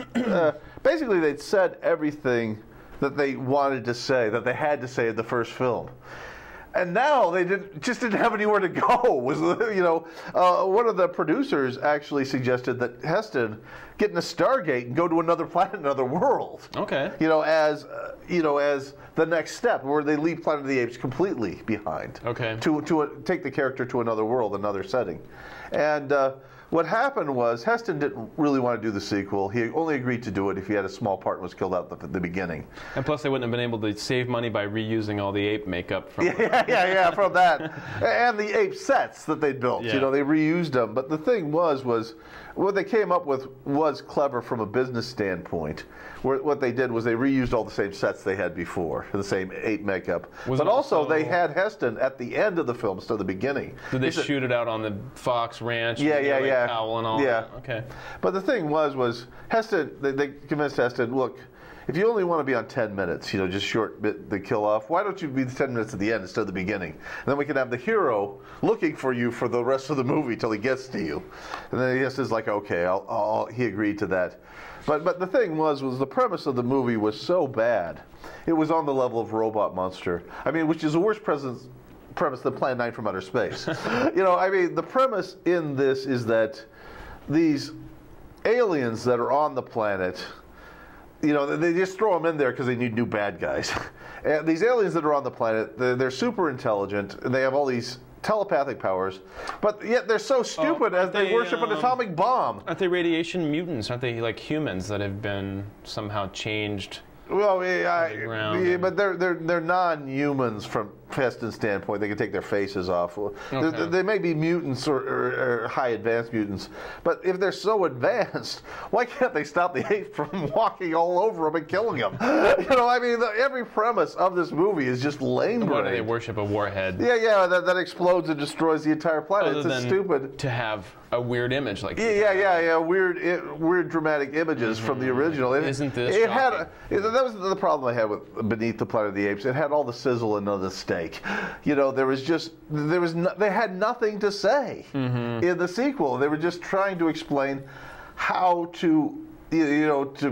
basically they'd said everything that they wanted to say, that they had to say in the first film. And now they just didn't have anywhere to go. One of the producers actually suggested that Heston get in a Stargate and go to another planet, another world.
Okay.
As the next step, where they leave Planet of the Apes completely behind.
Okay.
To take the character to another world, another setting, and. What happened was Heston didn't really want to do the sequel. He only agreed to do it if he had a small part and was killed out at the beginning.
And plus, they wouldn't have been able to save money by reusing all the ape makeup from.
From that, and the ape sets that they built.
Yeah.
You know, they reused them. But the thing was what they came up with was clever from a business standpoint. What they did was they reused all the same sets they had before, the same ape makeup. But also they had Heston at the end of the film, so the beginning.
Did they shoot it out on the Fox Ranch?
Yeah.
Powell and all that? Okay.
But the thing was Heston, they convinced Heston, look, if you only want to be on 10 minutes, just short bit the kill off, why don't you be the 10 minutes at the end instead of the beginning? And then we can have the hero looking for you for the rest of the movie till he gets to you. And then Heston's like, okay, he agreed to that. But the thing was the premise of the movie was so bad. It was on the level of Robot Monster. I mean, which is the worst premise than Plan 9 from Outer Space. The premise in this is that these aliens that are on the planet, they just throw them in there because they need new bad guys. And these aliens that are on the planet, they're super intelligent, and they have all these telepathic powers, but yet they're so stupid as they worship an atomic bomb.
Aren't they radiation mutants? Aren't they like humans that have been somehow changed?
Well, but they're non-humans from Heston's standpoint. They can take their faces off. Okay. They may be mutants or high advanced mutants, but if they're so advanced, why can't they stop the apes from walking all over them and killing them? Every premise of this movie is just lame.
Why do they worship a warhead?
That explodes and destroys the entire planet.
Other
it's stupid
to have a weird image like
weird dramatic images from the original.
Isn't this
shocking? That was the problem I had with Beneath the Planet of the Apes. It had all the sizzle and none of the steak. They had nothing to say in the sequel. They were just trying to explain how to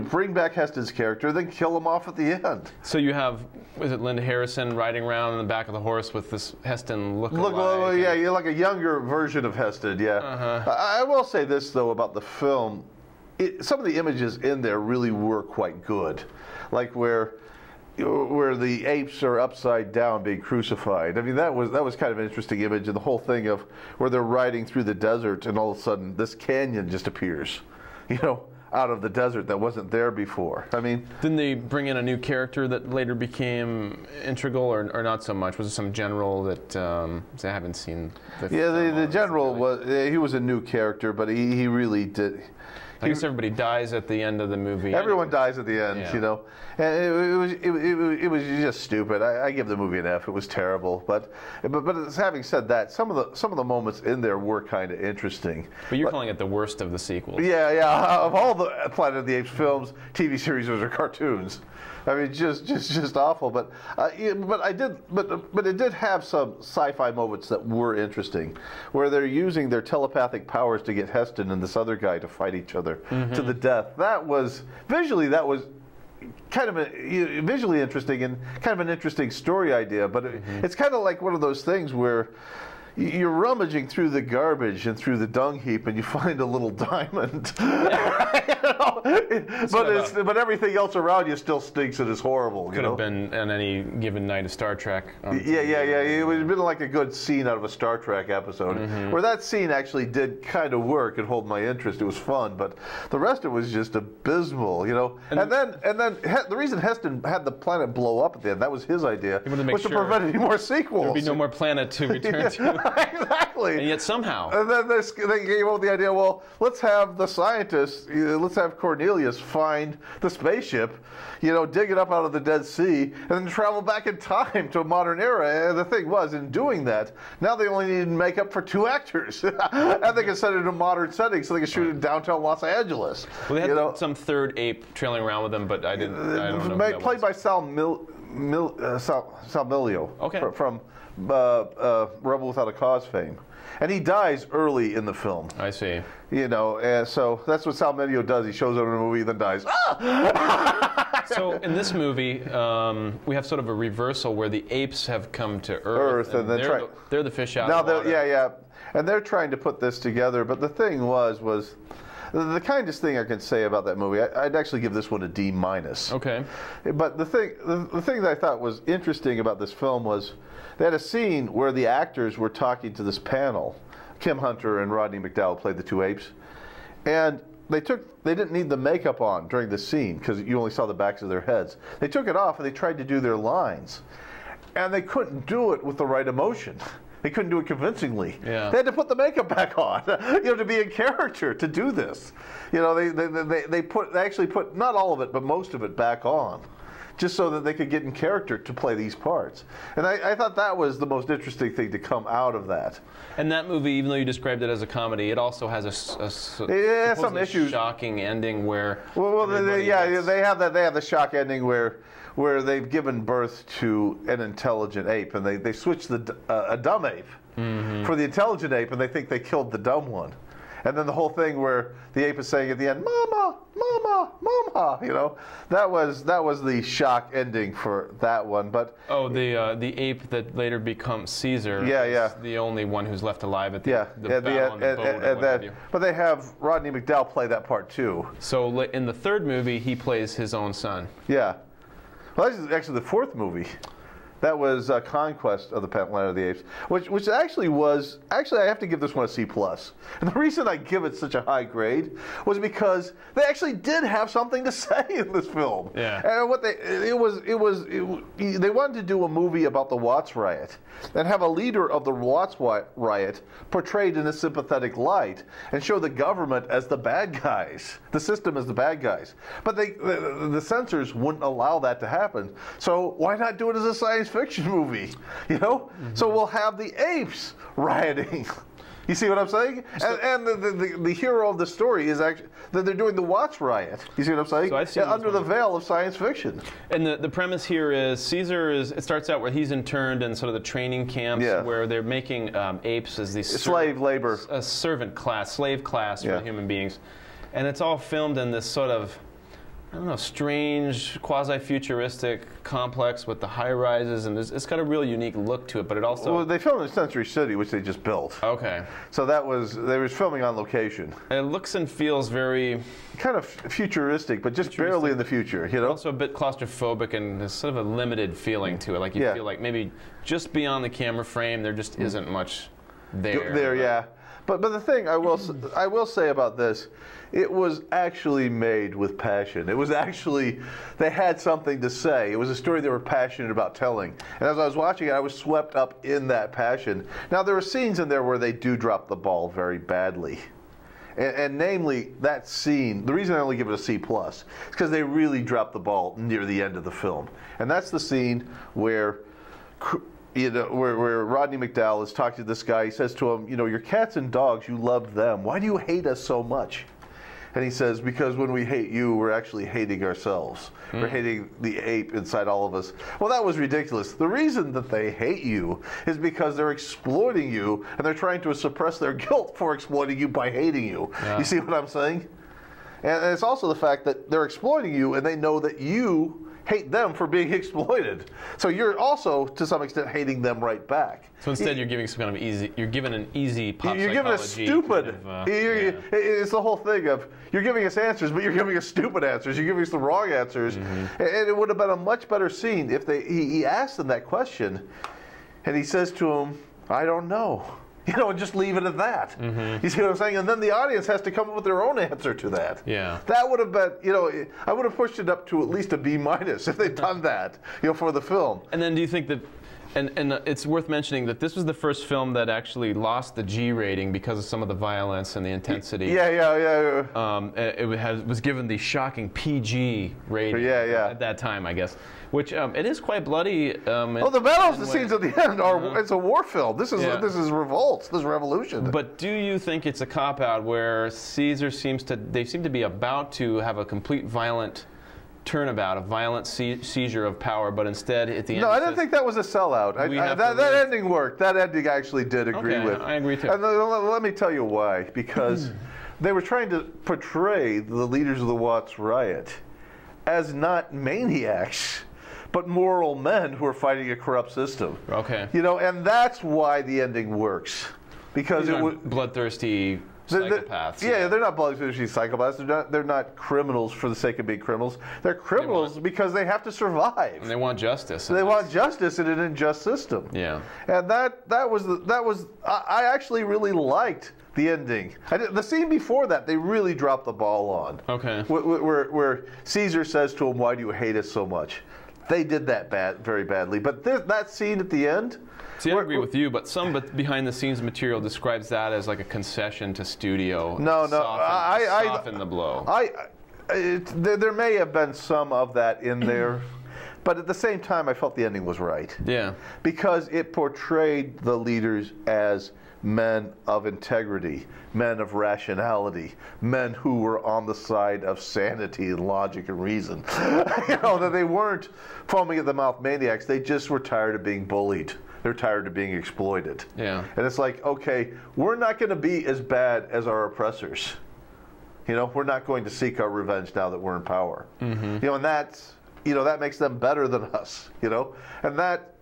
bring back Heston's character, then kill him off at the end.
So you have, is it Linda Harrison riding around on the back of the horse with this Heston look?
You're like a younger version of Heston. Yeah. I will say this though about the film. Some of the images in there really were quite good, like where the apes are upside down being crucified. I mean, that was kind of an interesting image, and the whole thing of where they're riding through the desert, and all of a sudden this canyon just appears, out of the desert that wasn't there before. I mean,
didn't they bring in a new character that later became integral, or not so much? Was it some general that I haven't seen?
The general was a new character, but he really did.
I guess everybody dies at the end of the movie.
Everyone dies at the end, and it was just stupid. I give the movie an F. It was terrible, but having said that, some of the moments in there were kind of interesting.
But you're calling it the worst of the sequels.
Yeah. Of all the Planet of the Apes films, TV series, or cartoons. I mean, just awful. But it did have some sci-fi moments that were interesting, where they're using their telepathic powers to get Heston and this other guy to fight each other to the death. That was visually kind of visually interesting and kind of an interesting story idea. But it's kind of like one of those things where you're rummaging through the garbage and through the dung heap, and you find a little diamond. But everything else around you still stinks and is horrible.
Could have been on any given night of Star Trek.
Yeah. It would have been like a good scene out of a Star Trek episode, where that scene actually did kind of work and hold my interest. It was fun, but the rest of it was just abysmal, And then the reason Heston had the planet blow up at the end, that was his idea, was to prevent any more sequels.
There'd be no more planet to return to.
Exactly.
And yet somehow.
And then they came up with the idea, well, let's have the scientists, let's have Cornelius find the spaceship, dig it up out of the Dead Sea, and then travel back in time to a modern era. And the thing was, in doing that, now they only needed makeup for 2 actors. And they could set it in a modern setting so they could shoot it in downtown Los Angeles.
Well, they had some third ape trailing around with them, but I don't know who that
played
was.
by Sal Milio from Rebel Without a Cause fame. And he dies early in the film.
I see.
And so that's what Sal Milio does. He shows up in a movie, then dies.
So in this movie, we have sort of a reversal where the apes have come to Earth,
and
they're the fish out
now
of the water.
Yeah. And they're trying to put this together. But the thing was the kindest thing I can say about that movie, I'd actually give this one a D-.
Okay.
But the thing that I thought was interesting about this film was they had a scene where the actors were talking to this panel. Kim Hunter and Rodney McDowall played the 2 apes. And they didn't need the makeup on during the scene because you only saw the backs of their heads. They took it off and they tried to do their lines. And they couldn't do it with the right emotion. They couldn't do it convincingly.
Yeah.
They had to put the makeup back on, to be in character to do this. They actually put not all of it, but most of it back on, just so that they could get in character to play these parts. And I thought that was the most interesting thing to come out of that.
And that movie, even though you described it as a comedy, it also has
some issues.
Shocking ending where
they have that. They have the shock ending where they've given birth to an intelligent ape, and they switch a dumb ape for the intelligent ape, and they think they killed the dumb one. And then the whole thing where the ape is saying at the end, "Mama, Mama, Mama," that was the shock ending for that one. But
the ape that later becomes Caesar is the only one who's left alive at the battle on the boat.
But they have Rodney McDowall play that part too.
So in the third movie, he plays his own son.
Yeah. Well, this is actually the 4th movie. That was Conquest of the Planet of the Apes, which actually I have to give this one a C+. And the reason I give it such a high grade was because they actually did have something to say in this film.
Yeah.
And they wanted to do a movie about the Watts riot and have a leader of the Watts riot portrayed in a sympathetic light and show the government as the bad guys, the system as the bad guys. But the censors wouldn't allow that to happen. So why not do it as a science fiction movie? So we'll have the apes rioting. You see what I'm saying? And the hero of the story is actually that they're doing the Watts riot. You see what I'm saying? So under the veil of science fiction.
And the premise here is Caesar it starts out where he's interned in sort of the training camps where they're making apes as these
slave labor,
a servant class, slave class for human beings, and it's all filmed in this sort of, I don't know, strange, quasi-futuristic complex with the high-rises, and it's got a real unique look to it, but it also...
Well, they filmed in Century City, which they just built.
Okay.
So they were filming on location.
And it looks and feels very...
kind of futuristic, but just barely in the future,
Also a bit claustrophobic, and there's sort of a limited feeling to it. Like you feel like maybe just beyond the camera frame, there just isn't much there.
But the thing I will say about this, it was actually made with passion. It was actually, they had something to say. It was a story they were passionate about telling. And as I was watching it, I was swept up in that passion. Now, there are scenes in there where they do drop the ball very badly. And namely, that scene, the reason I only give it a C+, is because they really dropped the ball near the end of the film. And that's the scene where... where Rodney McDowall is talking to this guy. He says to him, your cats and dogs, you loved them. Why do you hate us so much? And he says, because when we hate you, we're actually hating ourselves. We're hating the ape inside all of us. Well, that was ridiculous. The reason that they hate you is because they're exploiting you, and they're trying to suppress their guilt for exploiting you by hating you. Yeah. You see what I'm saying? And it's also the fact that they're exploiting you, and they know that you hate them for being exploited. So you're also, to some extent, hating them right back.
So instead, you're giving some kind of you're giving an easy pop
You're giving a stupid. It's the whole thing of you're giving us answers, but you're giving us stupid answers. You're giving us the wrong answers. And it would have been a much better scene if he asked them that question, and he says to him, "I don't know." And just leave it at that. You see what I'm saying? And then the audience has to come up with their own answer to that.
Yeah.
That would have been, I would have pushed it up to at least a B- if they'd done that, for the film.
And then do you think that And it's worth mentioning that this was the first film that actually lost the G rating because of some of the violence and the intensity.
Yeah.
It was given the shocking PG rating at that time, I guess. Which it is quite bloody.
Well, the battles, the scenes at the end it's a war film. This is revolt. This is revolution.
But do you think it's a cop-out where Caesar seem to be about to have a complete violent turnabout, a violent seizure of power, but instead at the end...
No, I didn't think that was a sellout. That ending worked. That ending I actually did agree with.
I agree too.
And let me tell you why. Because they were trying to portray the leaders of the Watts riot as not maniacs, but moral men who are fighting a corrupt system.
Okay.
You know, and that's why the ending works. Because it was
bloodthirsty psychopaths.
They're not bloodthirsty psychopaths. They're not criminals for the sake of being criminals. They're criminals because they have to survive.
And they want justice.
They want justice in an unjust system.
Yeah.
And I actually really liked the ending. The scene before that, they really dropped the ball on.
Okay.
Where Caesar says to him, "Why do you hate us so much?" They did that very badly. But that scene at the end...
See, I agree with you, but some behind-the-scenes material describes that as like a concession to studio. Soften the blow.
There may have been some of that in there, but at the same time, I felt the ending was right.
Yeah.
Because it portrayed the leaders as men of integrity, men of rationality, men who were on the side of sanity and logic and reason. You know, that they weren't foaming at the mouth maniacs. They just were tired of being bullied. They're tired of being exploited. Yeah. And it's like, okay, we're not going to be as bad as our oppressors. You know, we're not going to seek our revenge now that we're in power. Mm-hmm. You know, and that makes them better than us, you know? And that,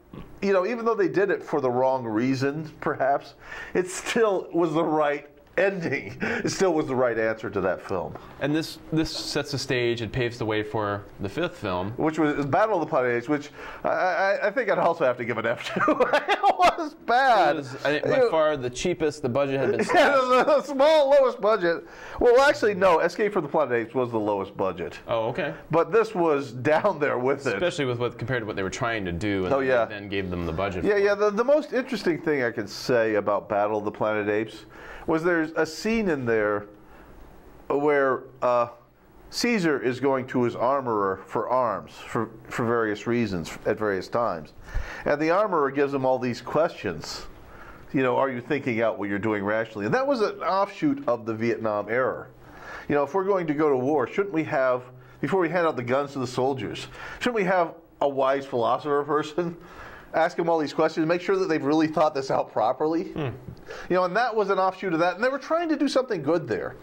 you know, even though they did it for the wrong reason, perhaps, it still was the right ending. It still was the right answer to that film.
And this sets the stage and paves the way for the fifth film,
which was Battle of the Planet Apes, which I think I'd also have to give an F to. It was bad.
It was, I think, by far the cheapest. The budget had been
the small, lowest budget. Well, actually, no. Escape from the Planet Apes was the lowest budget.
Oh, okay.
But this was down there with it.
Especially with compared to what they were trying to do, and then gave them the budget.
Yeah. The most interesting thing I can say about Battle of the Planet Apes was there's a scene in there where Caesar is going to his armorer for arms for various reasons at various times. And the armorer gives him all these questions. You know, are you thinking out what you're doing rationally? And that was an offshoot of the Vietnam era. You know, if we're going to go to war, shouldn't we have, before we hand out the guns to the soldiers, shouldn't we have a wise philosopher person ask them all these questions, make sure that they've really thought this out properly? You know, and that was an offshoot of that. And they were trying to do something good there.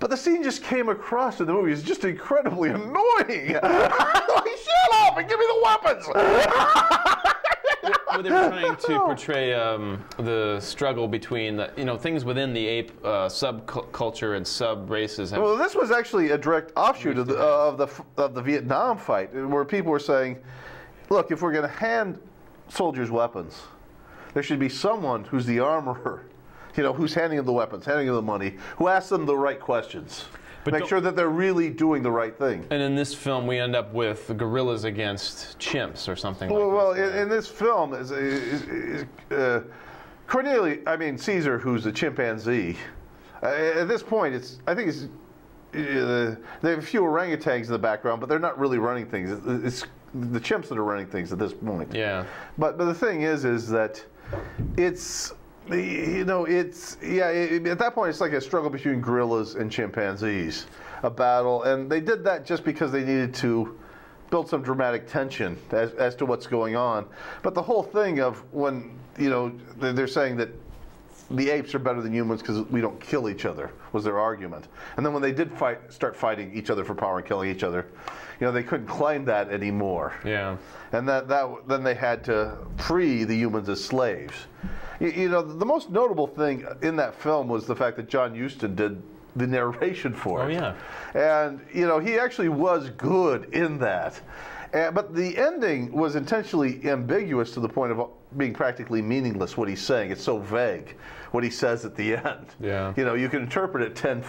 But the scene just came across in the movie as just incredibly annoying. Like, shut up and give me the weapons!
Well, they were trying to portray the struggle between things within the ape subculture and sub-races.
Well, this was actually a direct offshoot of the Vietnam fight, where people were saying, look, if we're going to hand soldiers weapons, there should be someone who's the armorer, you know, who's handing them the weapons, handing them the money, who asks them the right questions. But make sure that they're really doing the right thing.
And in this film, we end up with gorillas against chimps or something like that.
Well, in this film, Caesar, who's a chimpanzee, at this point, I think they have a few orangutans in the background, but they're not really running things. It's the chimps that are running things at this point.
Yeah.
But the thing is that it's, you know, at that point it's like a struggle between gorillas and chimpanzees, a battle, and they did that just because they needed to build some dramatic tension as to what's going on. But the whole thing of when, you know, they're saying that the apes are better than humans because we don't kill each other, was their argument. And then when they did start fighting each other for power and killing each other, you know, they couldn't claim that anymore. Yeah. And then they had to free the humans as slaves. You know, the most notable thing in that film was the fact that John Huston did the narration for it.
Oh, yeah.
And, you know, he actually was good in that. But the ending was intentionally ambiguous to the point of being practically meaningless, what he's saying. It's so vague, what he says at the end.
Yeah.
You know, you can interpret it 10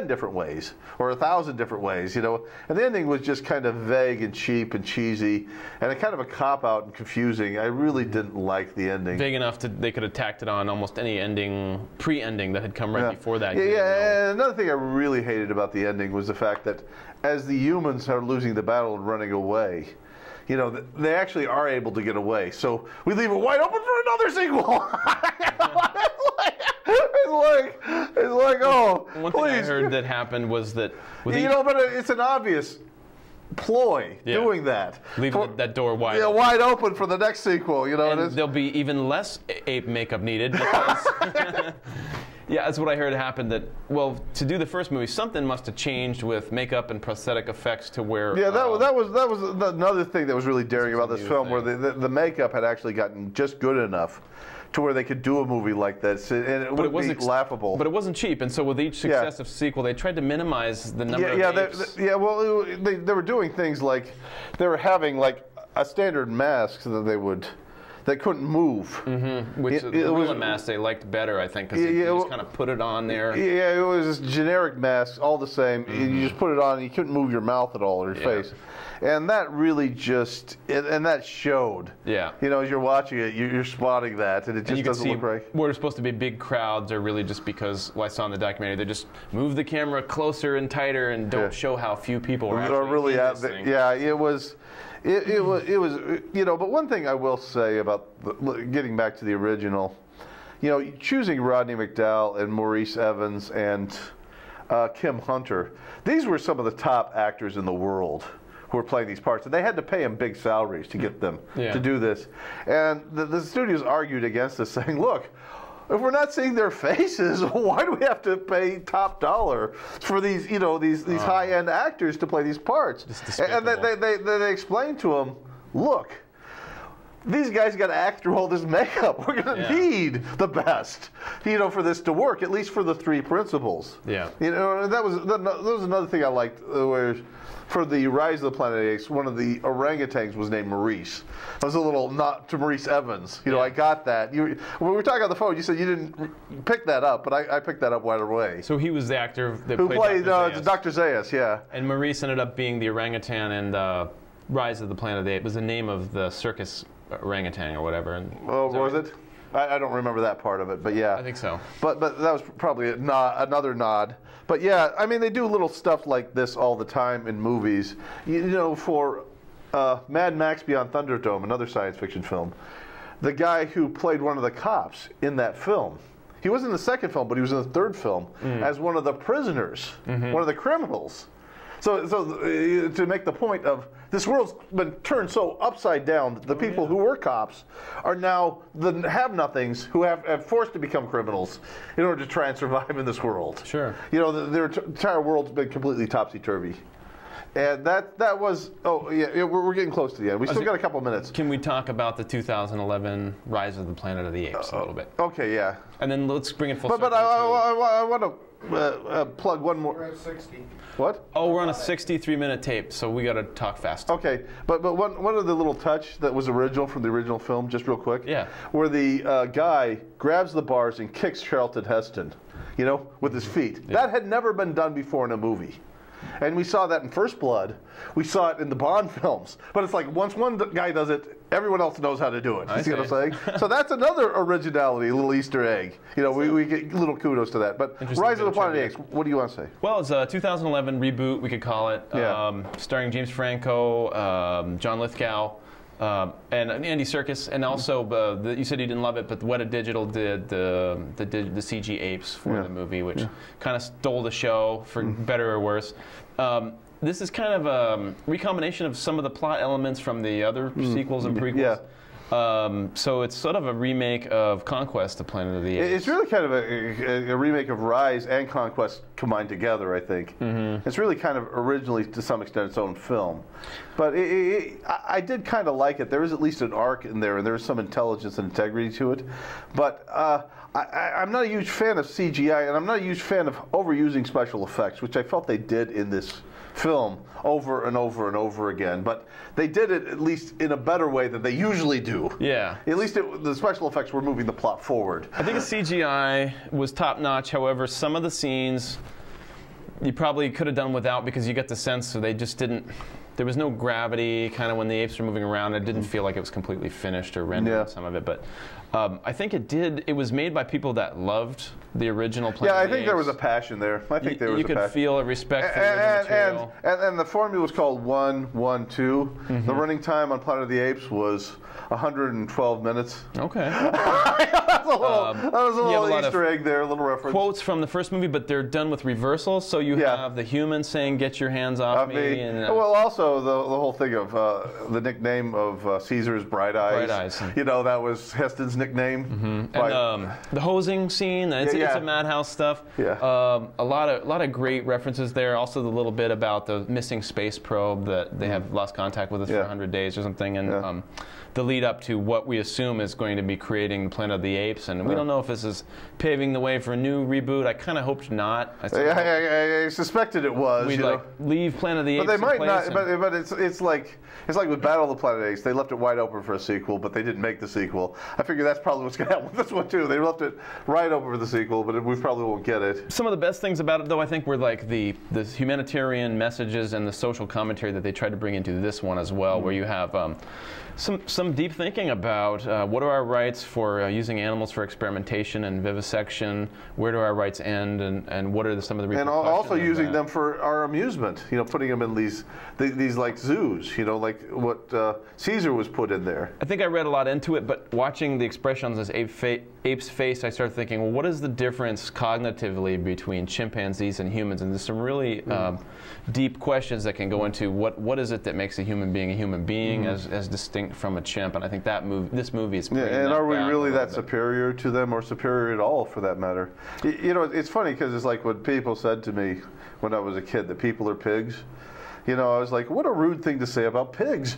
different ways, or 1,000 different ways, you know. And the ending was just kind of vague and cheap and cheesy, and a kind of a cop-out and confusing. I really didn't like the ending.
Vague enough they could have tacked it on almost any ending, pre-ending that had come right before that.
Yeah, and another thing I really hated about the ending was the fact that as the humans are losing the battle and running away, you know, they actually are able to get away. So we leave it wide open for another sequel. It's like, oh,
One
please.
thing I heard that happened was that with
you know, but it's an obvious ploy doing that.
Leaving that door wide.
Yeah, wide open for the next sequel. You know,
and there'll be even less ape makeup needed because. Yeah, that's what I heard happened. That to do the first movie, something must have changed with makeup and prosthetic effects to where.
Yeah, that was another thing that was really daring about this film, where the makeup had actually gotten just good enough to where they could do a movie like this, and it would be laughable.
But it wasn't cheap, and so with each successive sequel, they tried to minimize the number of apes.
Well, they were doing things like they were having like a standard mask that they couldn't move.
Mm-hmm. Which the gorilla mask they liked better, I think, because you just kind of put it on there.
Yeah, it was this generic mask, all the same. Mm-hmm. You just put it on, and you couldn't move your mouth at all or your face. And that really and that showed.
Yeah.
You know, as you're watching it, you're spotting that, and it just doesn't look right.
Where there's supposed to be big crowds are really just because, I saw in the documentary, they just move the camera closer and tighter and don't show how few people are actually in this thing.
Yeah, it was, you know, but one thing I will say about getting back to the original, you know, choosing Rodney McDowall and Maurice Evans and Kim Hunter, these were some of the top actors in the world who were playing these parts, and they had to pay them big salaries to get them to do this. And the studios argued against this, saying, look, if we're not seeing their faces, why do we have to pay top dollar for these, you know, these high-end actors to play these parts? And they explained to them, look, these guys got to act through all this makeup. We're going to need the best, you know, for this to work, at least for the three principals.
Yeah.
You know, that was another thing I liked, where for the Rise of the Planet of the Apes, one of the orangutans was named Maurice. That was a little nod to Maurice Evans. You know, I got that. When we were talking on the phone, you said you didn't pick that up, but I picked that up right away.
So he was the actor that
who
played
Dr. Zaius, yeah.
And Maurice ended up being the orangutan in Rise of the Planet of the Apes. It was the name of the circus orangutan or whatever. And
was it? I don't remember that part of it, but yeah.
I think so.
But that was probably another nod. But yeah, I mean, they do little stuff like this all the time in movies. You know, for Mad Max Beyond Thunderdome, another science fiction film, the guy who played one of the cops in that film, he was in the second film, but he was in the third film as one of the prisoners, one of the criminals. So to make the point of this world's been turned so upside down, the people who were cops are now the have-nothings who have forced to become criminals in order to try and survive in this world.
Sure.
You know, their entire world's been completely topsy-turvy. And that was, we're getting close to the end. We still got a couple minutes.
Can we talk about the 2011 Rise of the Planet of the Apes a little bit?
Okay, yeah.
And then let's bring it full circle.
But I want to plug one more.
We're at 60.
What?
Oh, we're on a 63-minute tape, so we got to talk fast.
Okay, but one of the little touch that was original from the original film, just real quick.
Yeah.
Where the guy grabs the bars and kicks Charlton Heston, you know, with his feet. Yeah. That had never been done before in a movie. And we saw that in First Blood. We saw it in the Bond films. But it's like once one guy does it, everyone else knows how to do it. You see what I'm saying? So that's another originality, a little Easter egg. You know, we get little kudos to that. But Rise of the Planet of the Apes, what do you want to say?
Well, it's a 2011 reboot, we could call it, starring James Franco, John Lithgow, and Andy Serkis, and also you said you didn't love it, but Weta Digital did the CG apes for the movie, which kind of stole the show for better or worse. This is kind of a recombination of some of the plot elements from the other sequels and prequels. Yeah. So it's sort of a remake of Conquest, the Planet of the Apes.
It's really kind of a remake of Rise and Conquest combined together, I think. It's really kind of originally, to some extent, its own film. But I did kind of like it. There is at least an arc in there, and there is some intelligence and integrity to it. But I'm not a huge fan of CGI, and I'm not a huge fan of overusing special effects, which I felt they did in this film over and over and over again, but they did it at least in a better way than they usually do.
Yeah.
At least the special effects were moving the plot forward.
I think the CGI was top-notch. However, some of the scenes you probably could have done without, because you get the sense so they just didn't. There was no gravity kind of when the apes were moving around. It didn't feel like it was completely finished or rendered, some of it. But I think it did. It was made by people that loved the original Planet of the Apes.
I think there was a passion there. I think there was a passion.
You could feel a respect for the original material.
And the formula was called 1-1-2. The running time on Planet of the Apes was 112 minutes.
Okay.
that was a little Easter egg there, a little reference.
Quotes from the first movie, but they're done with reversals. So you have the humans saying, "Get your hands off me." And,
well, also the whole thing of the nickname of Caesar's Bright Eyes.
Bright Eyes.
You know, that was Heston's nickname.
And the hosing scene. It's a madhouse stuff.
Yeah.
A lot of great references there. Also, the little bit about the missing space probe that they have lost contact with us for 100 days or something, and the lead up to what we assume is going to be creating the Planet of the Apes, and we don't know if this is paving the way for a new reboot. I kind of hoped not.
I suspected it was.
We'd leave Planet of the Apes.
But they might not. But it's like with Battle of the Planet of the Apes. They left it wide open for a sequel, but they didn't make the sequel. I figure that's probably what's going to happen with this one too. They left it right open for the sequel, but we probably won't get it.
Some of the best things about it, though, I think, were like the humanitarian messages and the social commentary that they tried to bring into this one as well, where you have some deep thinking about what are our rights for using animals for experimentation and vivisection, where do our rights end, and what are some of the repercussions.
And also using them for our amusement, you know, putting them in these like zoos, you know, like what Caesar was put in there.
I think I read a lot into it, but watching the expression on this ape's face, I started thinking, well, what is the difference cognitively between chimpanzees and humans? And there's some really deep questions that can go into what is it that makes a human being as distinct from a chimp, and I think this movie is.
And are we really that superior to them, or superior at all, for that matter? You know, it's funny because it's like when people said to me when I was a kid that people are pigs. You know, I was like, what a rude thing to say about pigs.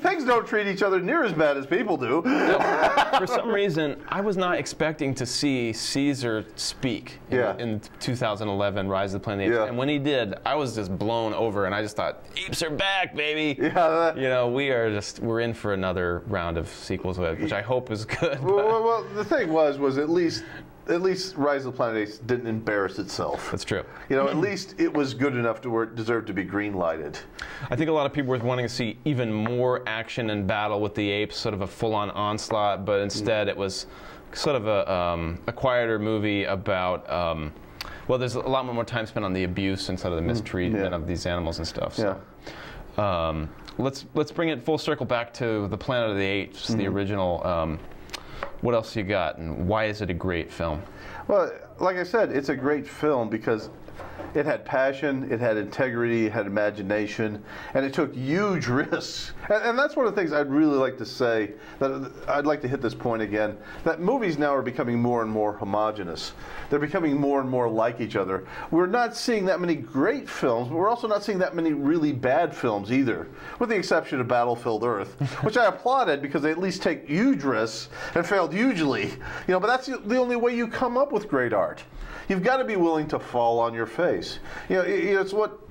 Pigs don't treat each other near as bad as people do.
For some reason, I was not expecting to see Caesar speak in 2011, Rise of the Planet of the Apes. And when he did, I was just blown over, and I just thought, apes are back, baby. Yeah, you know, we're in for another round of sequels, which I hope is good.
Well, the thing was at least Rise of the Planet of the Apes didn't embarrass itself.
That's true.
You know, at least it was good enough to where it deserved to be green-lighted.
I think a lot of people were wanting to see even more action and battle with the apes, sort of a full-on onslaught, but instead it was sort of a quieter movie about, well, there's a lot more time spent on the abuse and sort of the mistreatment of these animals and stuff. So. Let's bring it full circle back to the Planet of the Apes, the original. What else you got, and why is it a great film?
Well, like I said, it's a great film because it had passion, it had integrity, it had imagination, and it took huge risks. And that's one of the things I'd really like to say, that I'd like to hit this point again, that movies now are becoming more and more homogenous. They're becoming more and more like each other. We're not seeing that many great films, but we're also not seeing that many really bad films either, with the exception of Battlefield Earth, which I applauded because they at least take huge risks and failed hugely. You know, but that's the only way you come up with great art. You've got to be willing to fall on your face. You know, it's what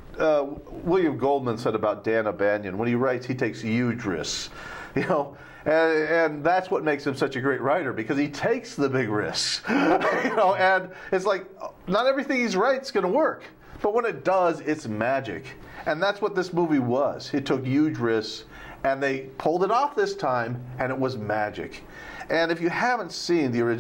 William Goldman said about Dan O'Bannon. When he writes, he takes huge risks. You know, and that's what makes him such a great writer, because he takes the big risks. You know, and it's like not everything he writes is going to work, but when it does, it's magic. And that's what this movie was. It took huge risks, and they pulled it off this time, and it was magic. And if you haven't seen the original